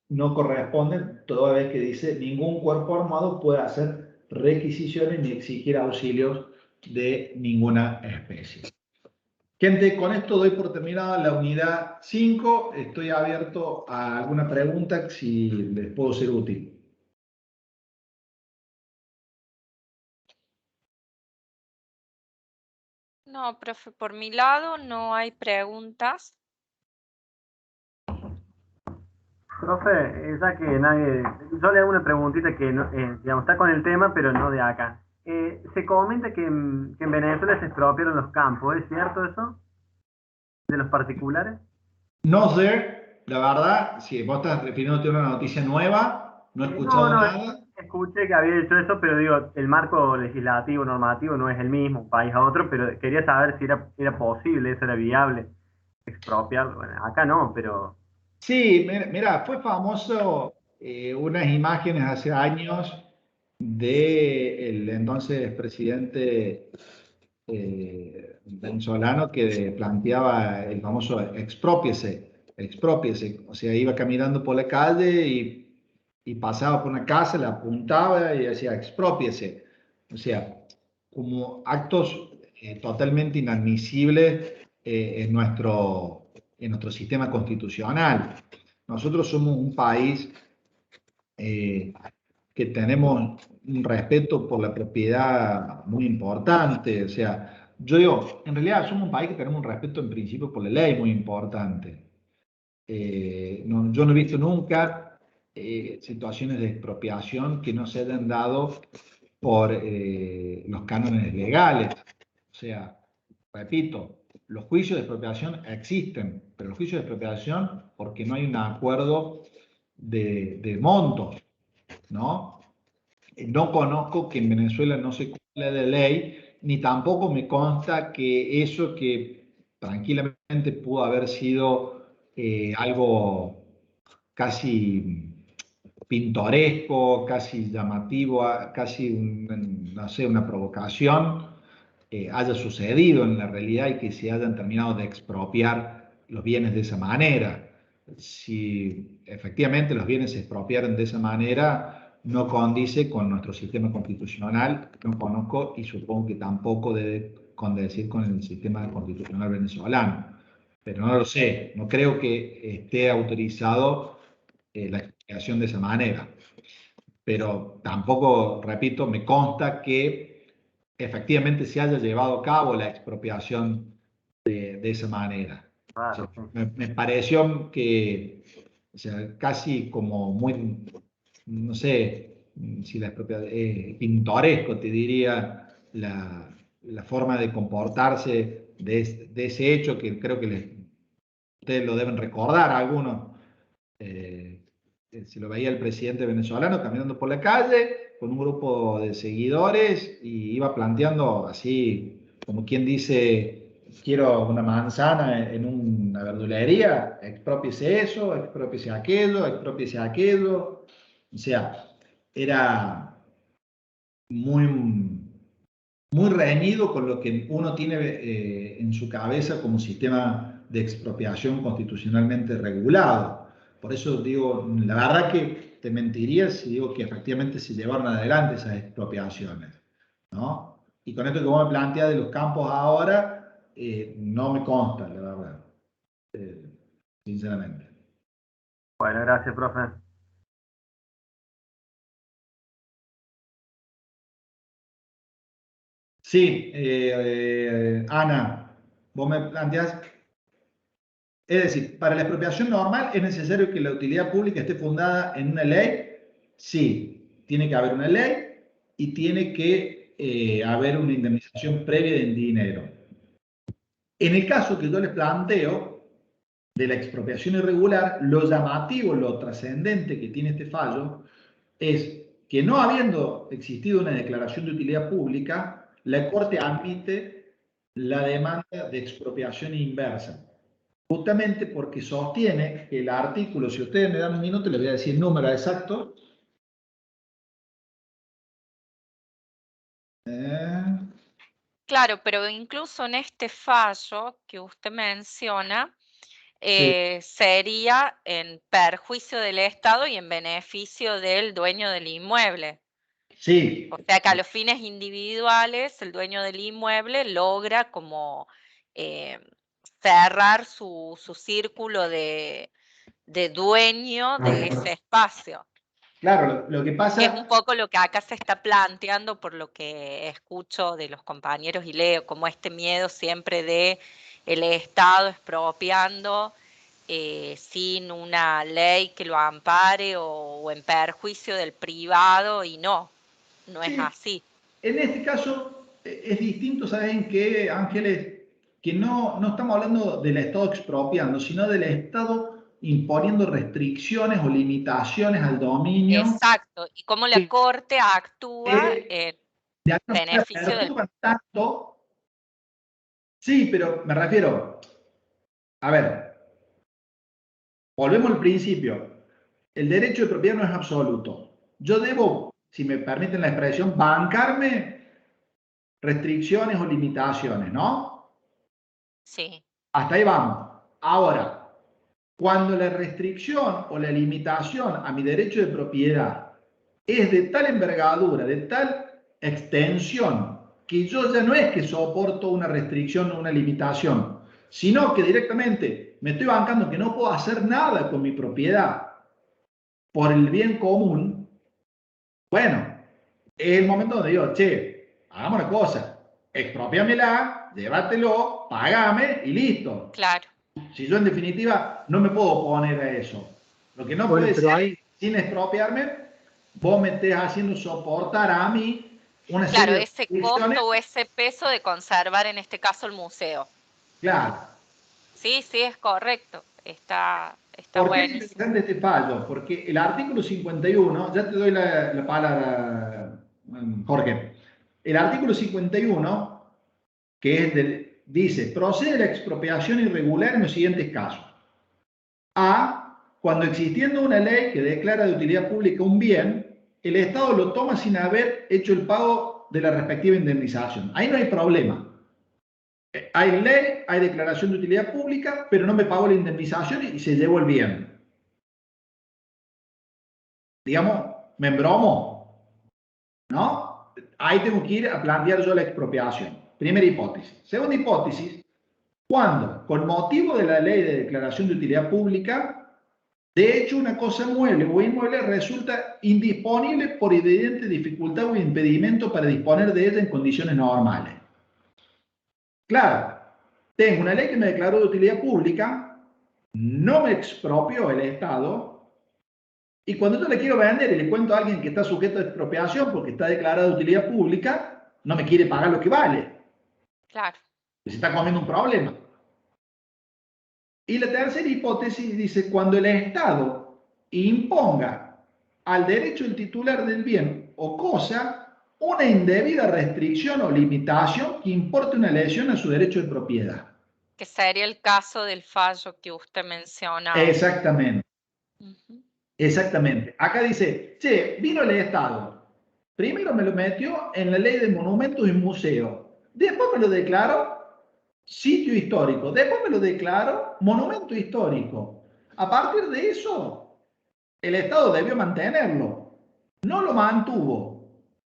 no corresponden, toda vez que dice ningún cuerpo armado puede hacer requisiciones ni exigir auxilios de ninguna especie. Gente, con esto doy por terminada la unidad 5. Estoy abierto a alguna pregunta si les puedo ser útil. No, profe, por mi lado no hay preguntas. Profe, ya que nadie... Yo le hago una preguntita que no, digamos, está con el tema, pero no de acá. Se comenta que en Venezuela se expropiaron los campos, ¿es cierto eso? ¿De los particulares? No sé, la verdad, si vos estás refiriéndote a una noticia nueva, no he escuchado nada. Escuché que había hecho eso, pero digo, el marco legislativo, normativo no es el mismo, un país a otro, pero quería saber si era posible, eso era viable, expropiarlo. Bueno, acá no, pero... Sí, mira, fue famoso unas imágenes hace años del entonces presidente venezolano que planteaba el famoso expropiese, expropiese. O sea, iba caminando por la calle y pasaba por una casa, la apuntaba y decía expropiese. O sea, como actos totalmente inadmisibles en nuestro sistema constitucional. Nosotros somos un país que tenemos un respeto por la propiedad muy importante. O sea, yo digo, en realidad somos un país que tenemos un respeto en principio por la ley muy importante. Yo no he visto nunca situaciones de expropiación que no se hayan dado por los cánones legales. O sea, repito, los juicios de expropiación existen, pero los juicios de expropiación porque no hay un acuerdo de montos, ¿no? No conozco que en Venezuela no se cumpla la ley, ni tampoco me consta que eso que tranquilamente pudo haber sido algo casi pintoresco, casi llamativo, casi no sé, una provocación, haya sucedido en la realidad y que se hayan terminado de expropiar los bienes de esa manera. Si efectivamente los bienes se expropiaron de esa manera, no condice con nuestro sistema constitucional, no conozco y supongo que tampoco debe condecir con el sistema constitucional venezolano. Pero no lo sé, no creo que esté autorizado la expropiación de esa manera. Pero tampoco, repito, me consta que efectivamente se haya llevado a cabo la expropiación de esa manera. O sea, me pareció que, o sea, casi como muy, no sé, si la pintoresco, te diría, la forma de comportarse de ese hecho que creo que ustedes lo deben recordar algunos. Se lo veía el presidente venezolano caminando por la calle con un grupo de seguidores y iba planteando así, como quien dice, quiero una manzana en una verdulería, expropiese eso, expropiese aquello, expropiese aquello. O sea, era muy, muy reñido con lo que uno tiene en su cabeza como sistema de expropiación constitucionalmente regulado. Por eso digo, la verdad que te mentiría si digo que efectivamente se llevaron adelante esas expropiaciones, ¿no? Y con esto que vos me planteas de los campos ahora, no me consta, la verdad, sinceramente. Bueno, gracias, profe. Sí, Ana, vos me planteás. Es decir, para la expropiación normal es necesario que la utilidad pública esté fundada en una ley. Sí, tiene que haber una ley y tiene que haber una indemnización previa en dinero. En el caso que yo les planteo de la expropiación irregular, lo llamativo, lo trascendente que tiene este fallo es que no habiendo existido una declaración de utilidad pública, la Corte admite la demanda de expropiación inversa. Justamente porque sostiene que el artículo, si ustedes me dan un minuto, les voy a decir el número exacto. Claro, pero incluso en este fallo que usted menciona, Sí, sería en perjuicio del Estado y en beneficio del dueño del inmueble. sí, O sea que a los fines individuales, el dueño del inmueble logra como eh, cerrar su círculo de dueño de ese espacio. claro, lo que Que es un pasa, poco lo que acá se está planteando por lo que escucho de los compañeros y leo, como este miedo siempre de el Estado expropiando sin una ley que lo ampare o en perjuicio del privado y no es sí, así. en este caso es distinto, ¿saben qué, Ángeles? Que no estamos hablando del Estado expropiando, sino del Estado imponiendo restricciones o limitaciones al dominio Exacto, y cómo la que Corte actúa en de alguna manera beneficio del... perturban tanto. Sí, pero me refiero, a ver, volvemos al principio. El derecho de propiedad no es absoluto. Yo debo, si me permiten la expresión, bancarme restricciones o limitaciones, ¿no? Sí, Hasta ahí vamos. Ahora, cuando la restricción o la limitación a mi derecho de propiedad es de tal envergadura, de tal extensión, que yo ya no es que soporto una restricción o una limitación, sino que directamente me estoy bancando que no puedo hacer nada con mi propiedad por el bien común. Bueno, es el momento donde digo, che, hagamos una cosa, expropiámela, llévatelo, pagame y listo. claro. Si yo en definitiva no me puedo oponer a eso. Lo que no Bueno, puede pero ser, hay, sin expropiarme, vos me estés haciendo soportar a mí una Claro, serie de ese restricciones. costo o ese peso de conservar, en este caso, el museo. Claro. Sí, sí, es correcto. Está ¿Por qué es buenísimo. interesante este fallo? Porque el artículo 51, ya te doy la palabra, Jorge. El artículo 51, que es dice, procede la expropiación irregular en los siguientes casos. A, cuando existiendo una ley que declara de utilidad pública un bien, el Estado lo toma sin haber hecho el pago de la respectiva indemnización. Ahí no hay problema. Hay ley, hay declaración de utilidad pública, pero no me pagó la indemnización y se llevó el bien. Digamos, me embromo, ¿no? Ahí tengo que ir a plantear yo la expropiación. Primera hipótesis. Segunda hipótesis, cuando, con motivo de la ley de declaración de utilidad pública, de hecho, una cosa mueble o inmueble resulta indisponible por evidente dificultad o impedimento para disponer de ella en condiciones normales. Claro, tengo una ley que me declaró de utilidad pública, no me expropió el Estado, y cuando yo le quiero vender y le cuento a alguien que está sujeto a expropiación porque está declarado de utilidad pública, no me quiere pagar lo que vale. Claro. Se está comiendo un problema. Y la tercera hipótesis dice, cuando el Estado imponga al derecho del titular del bien o cosa una indebida restricción o limitación que importe una lesión a su derecho de propiedad. Que sería el caso del fallo que usted mencionaba. Exactamente, Ujú. exactamente. Acá dice, che, vino el Estado. Primero me lo metió en la ley de monumentos y museos. Después me lo declaró sitio histórico. Después me lo declaró monumento histórico. A partir de eso, el Estado debió mantenerlo. No lo mantuvo.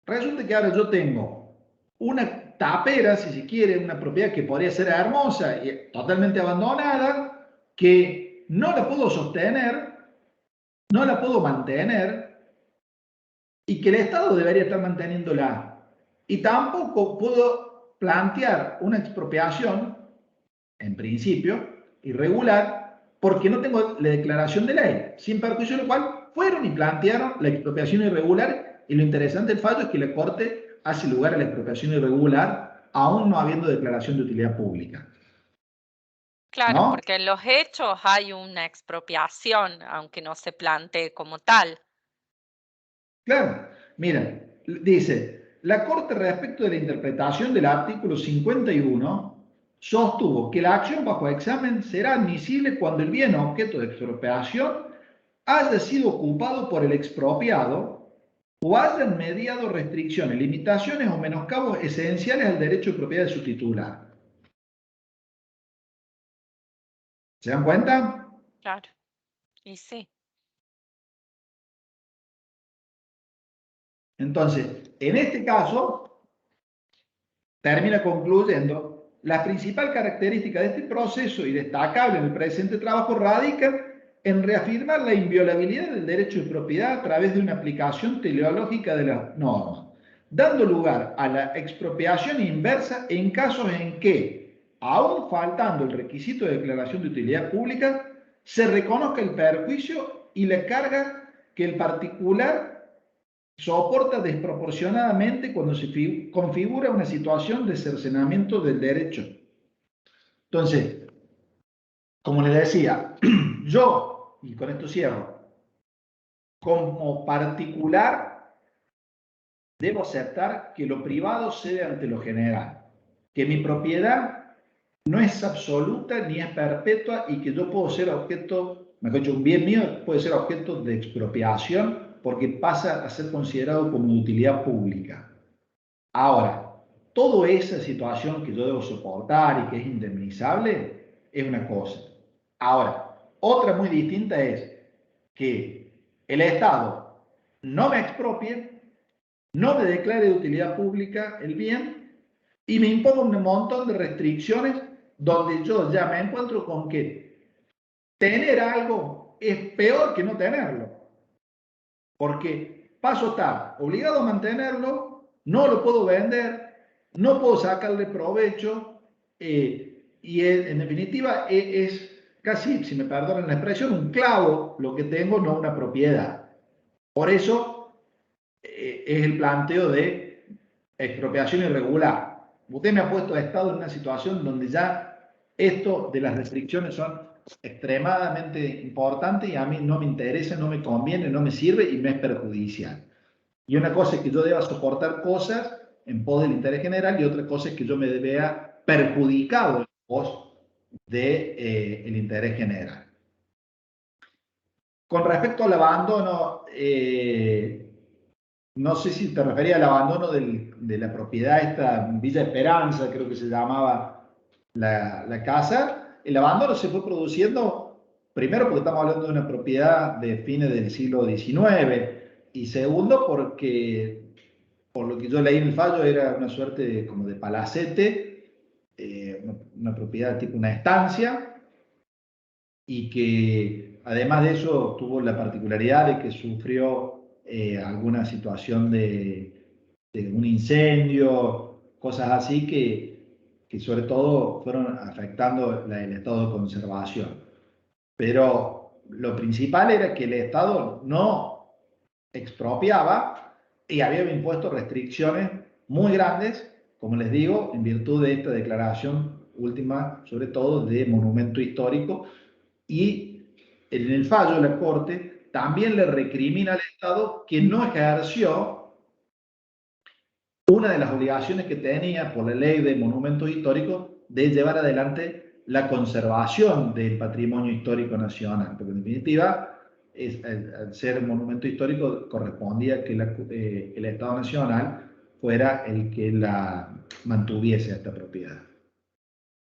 Resulta que ahora yo tengo una tapera, si se quiere, una propiedad que podría ser hermosa y totalmente abandonada, que no la puedo sostener, no la puedo mantener y que el Estado debería estar manteniéndola. Y tampoco puedo plantear una expropiación, en principio, irregular, porque no tengo la declaración de ley, sin perjuicio de lo cual fueron y plantearon la expropiación irregular, y lo interesante del fallo es que la Corte hace lugar a la expropiación irregular, aún no habiendo declaración de utilidad pública. Claro, ¿No? porque en los hechos hay una expropiación, aunque no se plantee como tal. Claro, mira, dice, la Corte respecto de la interpretación del artículo 51 sostuvo que la acción bajo examen será admisible cuando el bien objeto de expropiación haya sido ocupado por el expropiado o hayan mediado restricciones, limitaciones o menoscabos esenciales al derecho de propiedad de su titular. ¿Se dan cuenta? Claro, y sí. Entonces, en este caso, termina concluyendo, la principal característica de este proceso y destacable en el presente trabajo radica en reafirmar la inviolabilidad del derecho de propiedad a través de una aplicación teleológica de las normas, dando lugar a la expropiación inversa en casos en que, aun faltando el requisito de declaración de utilidad pública, se reconozca el perjuicio y la carga que el particular soporta desproporcionadamente cuando se configura una situación de cercenamiento del derecho. Entonces, como les decía, yo, y con esto cierro, como particular, debo aceptar que lo privado cede ante lo general, que mi propiedad no es absoluta ni es perpetua y que yo puedo ser objeto, mejor dicho, un bien mío puede ser objeto de expropiación porque pasa a ser considerado como de utilidad pública. Ahora, toda esa situación que yo debo soportar y que es indemnizable es una cosa. Ahora, otra muy distinta es que el Estado no me expropie, no me declare de utilidad pública el bien y me imponga un montón de restricciones donde yo ya me encuentro con que tener algo es peor que no tenerlo. Porque paso a estar obligado a mantenerlo, no lo puedo vender, no puedo sacarle provecho y en definitiva es casi, si me perdonan la expresión, un clavo lo que tengo, no una propiedad. Por eso es el planteo de expropiación irregular. Usted me ha puesto a Estado en una situación donde ya esto de las restricciones son extremadamente importantes y a mí no me interesa, no me conviene, no me sirve y me es perjudicial. Y una cosa es que yo deba soportar cosas en pos del interés general y otra cosa es que yo me vea perjudicado en pos del interés general. Con respecto al abandono, no sé si te refería al abandono de la propiedad esta Villa Esperanza, creo que se llamaba la casa. El abandono se fue produciendo, primero porque estamos hablando de una propiedad de fines del siglo XIX, y segundo porque, por lo que yo leí en el fallo, era una suerte como de palacete, una propiedad tipo una estancia, y que además de eso tuvo la particularidad de que sufrió alguna situación de un incendio, cosas así que sobre todo fueron afectando el estado de conservación. Pero lo principal era que el Estado no expropiaba y había impuesto restricciones muy grandes, como les digo, en virtud de esta declaración última, sobre todo de monumento histórico, y en el fallo de la Corte también le recrimina al Estado que no ejerció una de las obligaciones que tenía por la ley de monumentos históricos de llevar adelante la conservación del patrimonio histórico nacional, porque en definitiva, al ser monumento histórico, correspondía que el Estado Nacional fuera el que la mantuviese esta propiedad.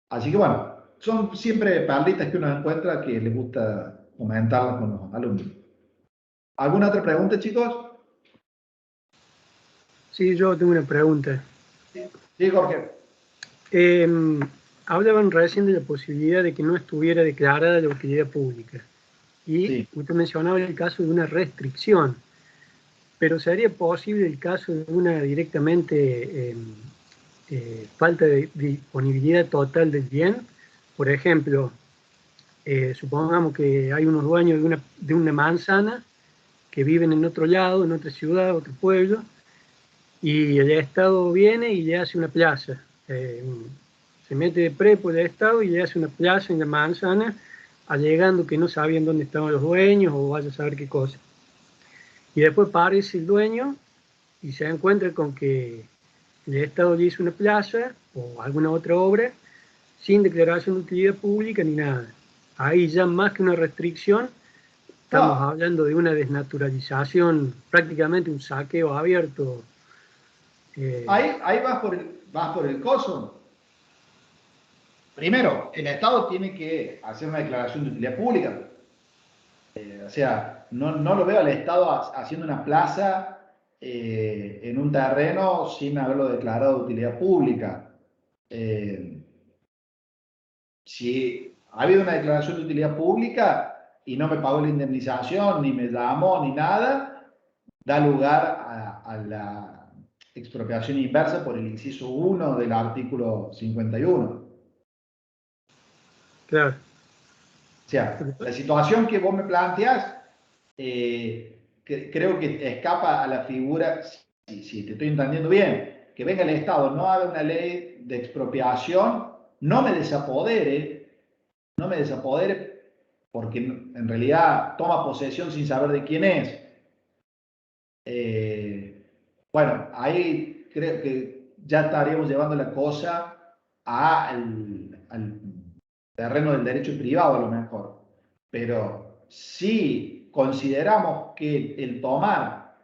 Así que bueno, son siempre perlitas que uno encuentra que les gusta comentarlas con los alumnos. ¿Alguna otra pregunta, chicos? Sí, yo tengo una pregunta. Sí, Jorge. Hablaban recién de la posibilidad de que no estuviera declarada la utilidad pública. Y Sí. usted mencionaba el caso de una restricción. Pero ¿sería posible el caso de una directamente falta de disponibilidad total del bien? Por ejemplo, supongamos que hay unos dueños de una manzana que viven en otro lado, en otra ciudad, otro pueblo, y el Estado viene y le hace una plaza. Se mete de prepo el Estado y le hace una plaza en la manzana, alegando que no sabían dónde estaban los dueños o vaya a saber qué cosa. Y después aparece el dueño y se encuentra con que el Estado le hizo una plaza o alguna otra obra sin declaración de utilidad pública ni nada. Ahí ya más que una restricción, estamos hablando de una desnaturalización, prácticamente un saqueo abierto. Ahí vas por el coso. Primero, el Estado tiene que hacer una declaración de utilidad pública. O sea, no lo veo al Estado haciendo una plaza en un terreno sin haberlo declarado de utilidad pública. Si ha habido una declaración de utilidad pública y no me pagó la indemnización, ni me llamó, ni nada, da lugar a la expropiación inversa por el inciso 1 del artículo 51. Claro. O sea, la situación que vos me planteás, creo que escapa a la figura, si te estoy entendiendo bien, que venga el Estado, no haga una ley de expropiación, no me desapodere porque en realidad toma posesión sin saber de quién es. Bueno, ahí creo que ya estaríamos llevando la cosa al terreno del derecho privado a lo mejor. Pero si consideramos que el tomar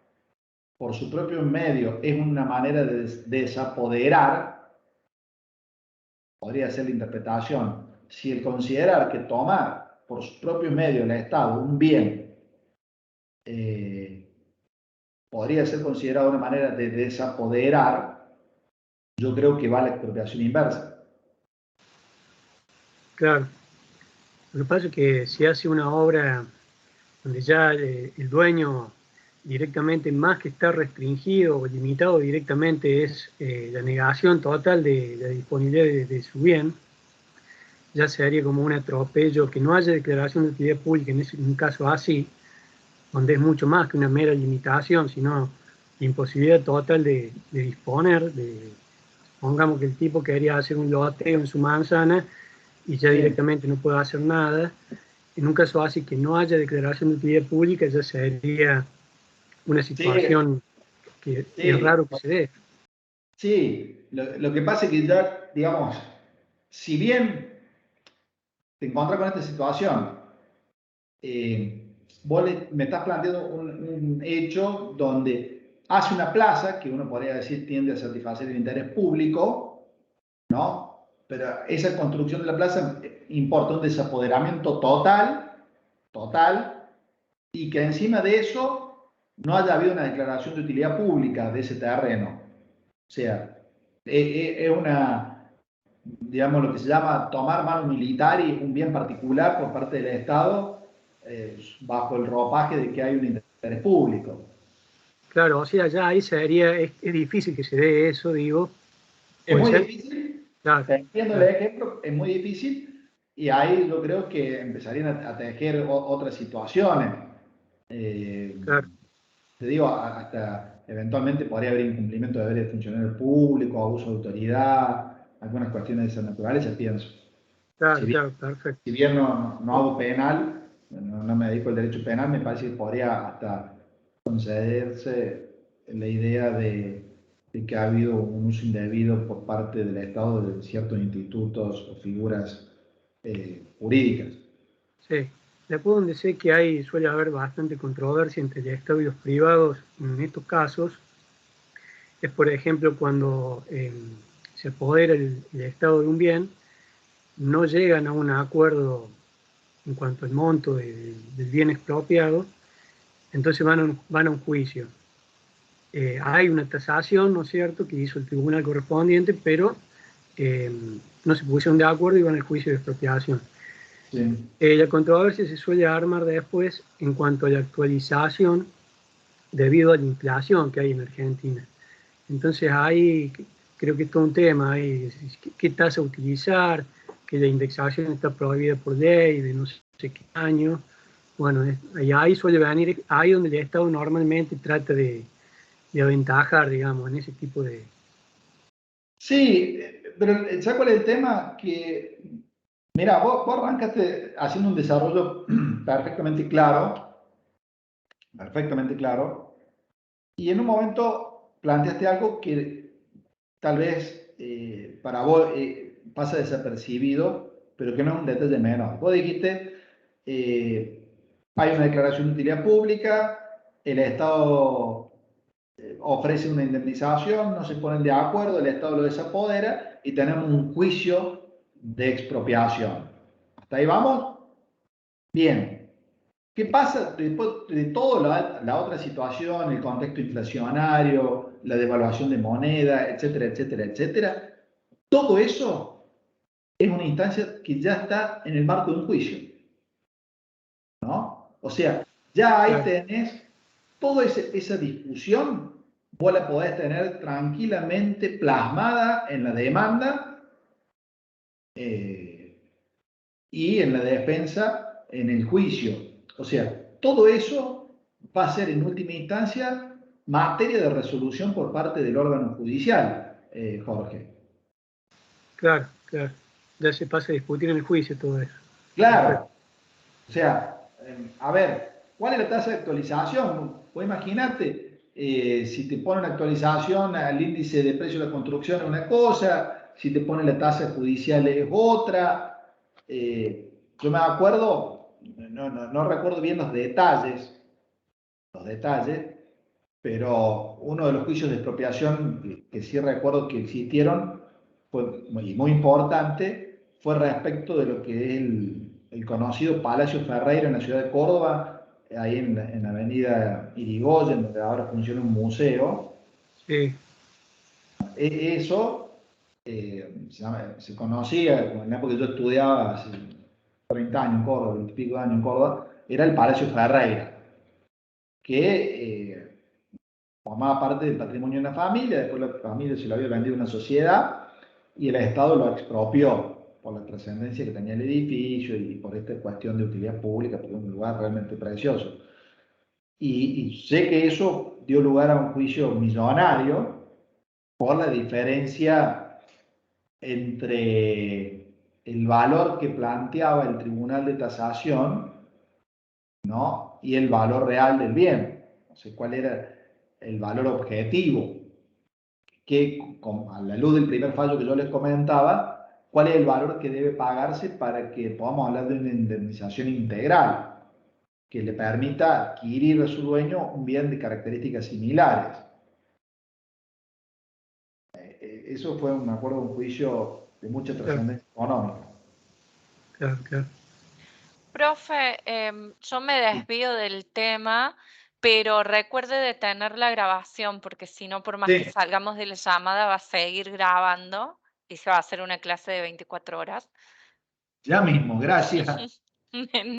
por su propio medio es una manera de desapoderar, podría ser la interpretación. Si el considerar que tomar por su propio medio el Estado un bien podría ser considerado una manera de desapoderar, yo creo que va a la expropiación inversa. Claro. Lo que pasa es que si hace una obra donde ya el dueño directamente, más que está restringido o limitado directamente, es la negación total de la disponibilidad de su bien, ya se haría como un atropello, que no haya declaración de utilidad pública en un caso así, donde es mucho más que una mera limitación, sino imposibilidad total de disponer, pongamos que el tipo quería hacer un loteo en su manzana y ya Sí. directamente no puede hacer nada. En un caso así que no haya declaración de utilidad pública, ya sería una situación que es Sí, raro que se dé. sí. Lo que pasa es que ya, digamos, si bien te encuentras con esta situación, vos me estás planteando un hecho donde hace una plaza, que uno podría decir tiende a satisfacer el interés público, ¿no? Pero esa construcción de la plaza importa un desapoderamiento total, y que encima de eso no haya habido una declaración de utilidad pública de ese terreno. O sea, es una, digamos, lo que se llama tomar mano militar y un bien particular por parte del Estado, bajo el ropaje de que hay un interés público. Claro, o sea, ya ahí sería, es difícil que se dé eso, digo. Es Puede muy ser, difícil, claro, te entiendo el claro, ejemplo, es muy difícil, y ahí yo creo que empezarían a tejer otras situaciones. Eh, claro, Te digo, hasta eventualmente podría haber incumplimiento de deberes de funcionario público, abuso de autoridad, algunas cuestiones de esa naturaleza, pienso. Si bien, claro, perfecto. si bien no hago penal, no me dedico al derecho penal, me parece que podría hasta concederse la idea de que ha habido un uso indebido por parte del Estado de ciertos institutos o figuras jurídicas. Sí, después donde sé que suele haber bastante controversia entre el Estado y los privados en estos casos, es por ejemplo cuando se apodera el Estado de un bien, no llegan a un acuerdo en cuanto al monto del bien expropiado, entonces van a un juicio. Hay una tasación, ¿no es cierto?, que hizo el tribunal correspondiente, pero eh, no se pusieron de acuerdo y van al juicio de expropiación. Sí. La controversia se suele armar después en cuanto a la actualización debido a la inflación que hay en Argentina. Entonces ahí creo que es todo un tema, qué tasa utilizar, que la indexación está prohibida por ley de no sé qué año. Bueno, ahí suele venir, ahí donde el Estado normalmente trata de aventajar, digamos, en ese tipo de... Sí, pero ¿sabes cuál es el tema? Que, mira, vos arrancaste haciendo un desarrollo perfectamente claro, y en un momento planteaste algo que tal vez para vos pasa desapercibido, pero que no es un detalle menor. Vos dijiste, eh, hay una declaración de utilidad pública, el Estado ofrece una indemnización, no se ponen de acuerdo, el Estado lo desapodera y tenemos un juicio de expropiación. ¿Hasta ahí vamos? Bien. ¿Qué pasa después de toda la otra situación, el contexto inflacionario, la devaluación de moneda, etcétera, etcétera, etcétera? Todo eso es una instancia que ya está en el marco de un juicio, ¿no? O sea, ya ahí Claro, tenés toda esa discusión, vos la podés tener tranquilamente plasmada en la demanda eh, y en la defensa en el juicio. O sea, todo eso va a ser en última instancia materia de resolución por parte del órgano judicial, Jorge. claro, claro. Ya se pasa a discutir en el juicio todo eso. Perfecto. Claro, o sea, a ver, ¿cuál es la tasa de actualización? Vos imaginate, si te pone una actualización al índice de precio de la construcción es una cosa, si te pone la tasa judicial es otra. Yo me acuerdo, no recuerdo bien los detalles, pero uno de los juicios de expropiación que sí recuerdo que existieron fue muy importante, fue respecto de lo que es el conocido Palacio Ferreira en la ciudad de Córdoba, ahí en la avenida Irigoyen, donde ahora funciona un museo. Sí, Eso se conocía, en la época que yo estudiaba, hace 30 años en Córdoba, 20 y pico de años en Córdoba, era el Palacio Ferreira, que formaba parte del patrimonio de una familia, después la familia se lo había vendido a una sociedad y el Estado lo expropió por la trascendencia que tenía el edificio y por esta cuestión de utilidad pública, porque es un lugar realmente precioso. y sé que eso dio lugar a un juicio millonario por la diferencia entre el valor que planteaba el Tribunal de Tasación, ¿no? Y el valor real del bien. No sé cuál era el valor objetivo, que a la luz del primer fallo que yo les comentaba, cuál es el valor que debe pagarse para que podamos hablar de una indemnización integral que le permita adquirir a su dueño un bien de características similares. Eso fue, me acuerdo, un juicio de mucha trascendencia económica. Claro, claro. Profe, yo me desvío del tema, pero recuerde detener la grabación, porque si no, por más Sí. que salgamos de la llamada, va a seguir grabando y se va a hacer una clase de 24 horas. Ya mismo, gracias.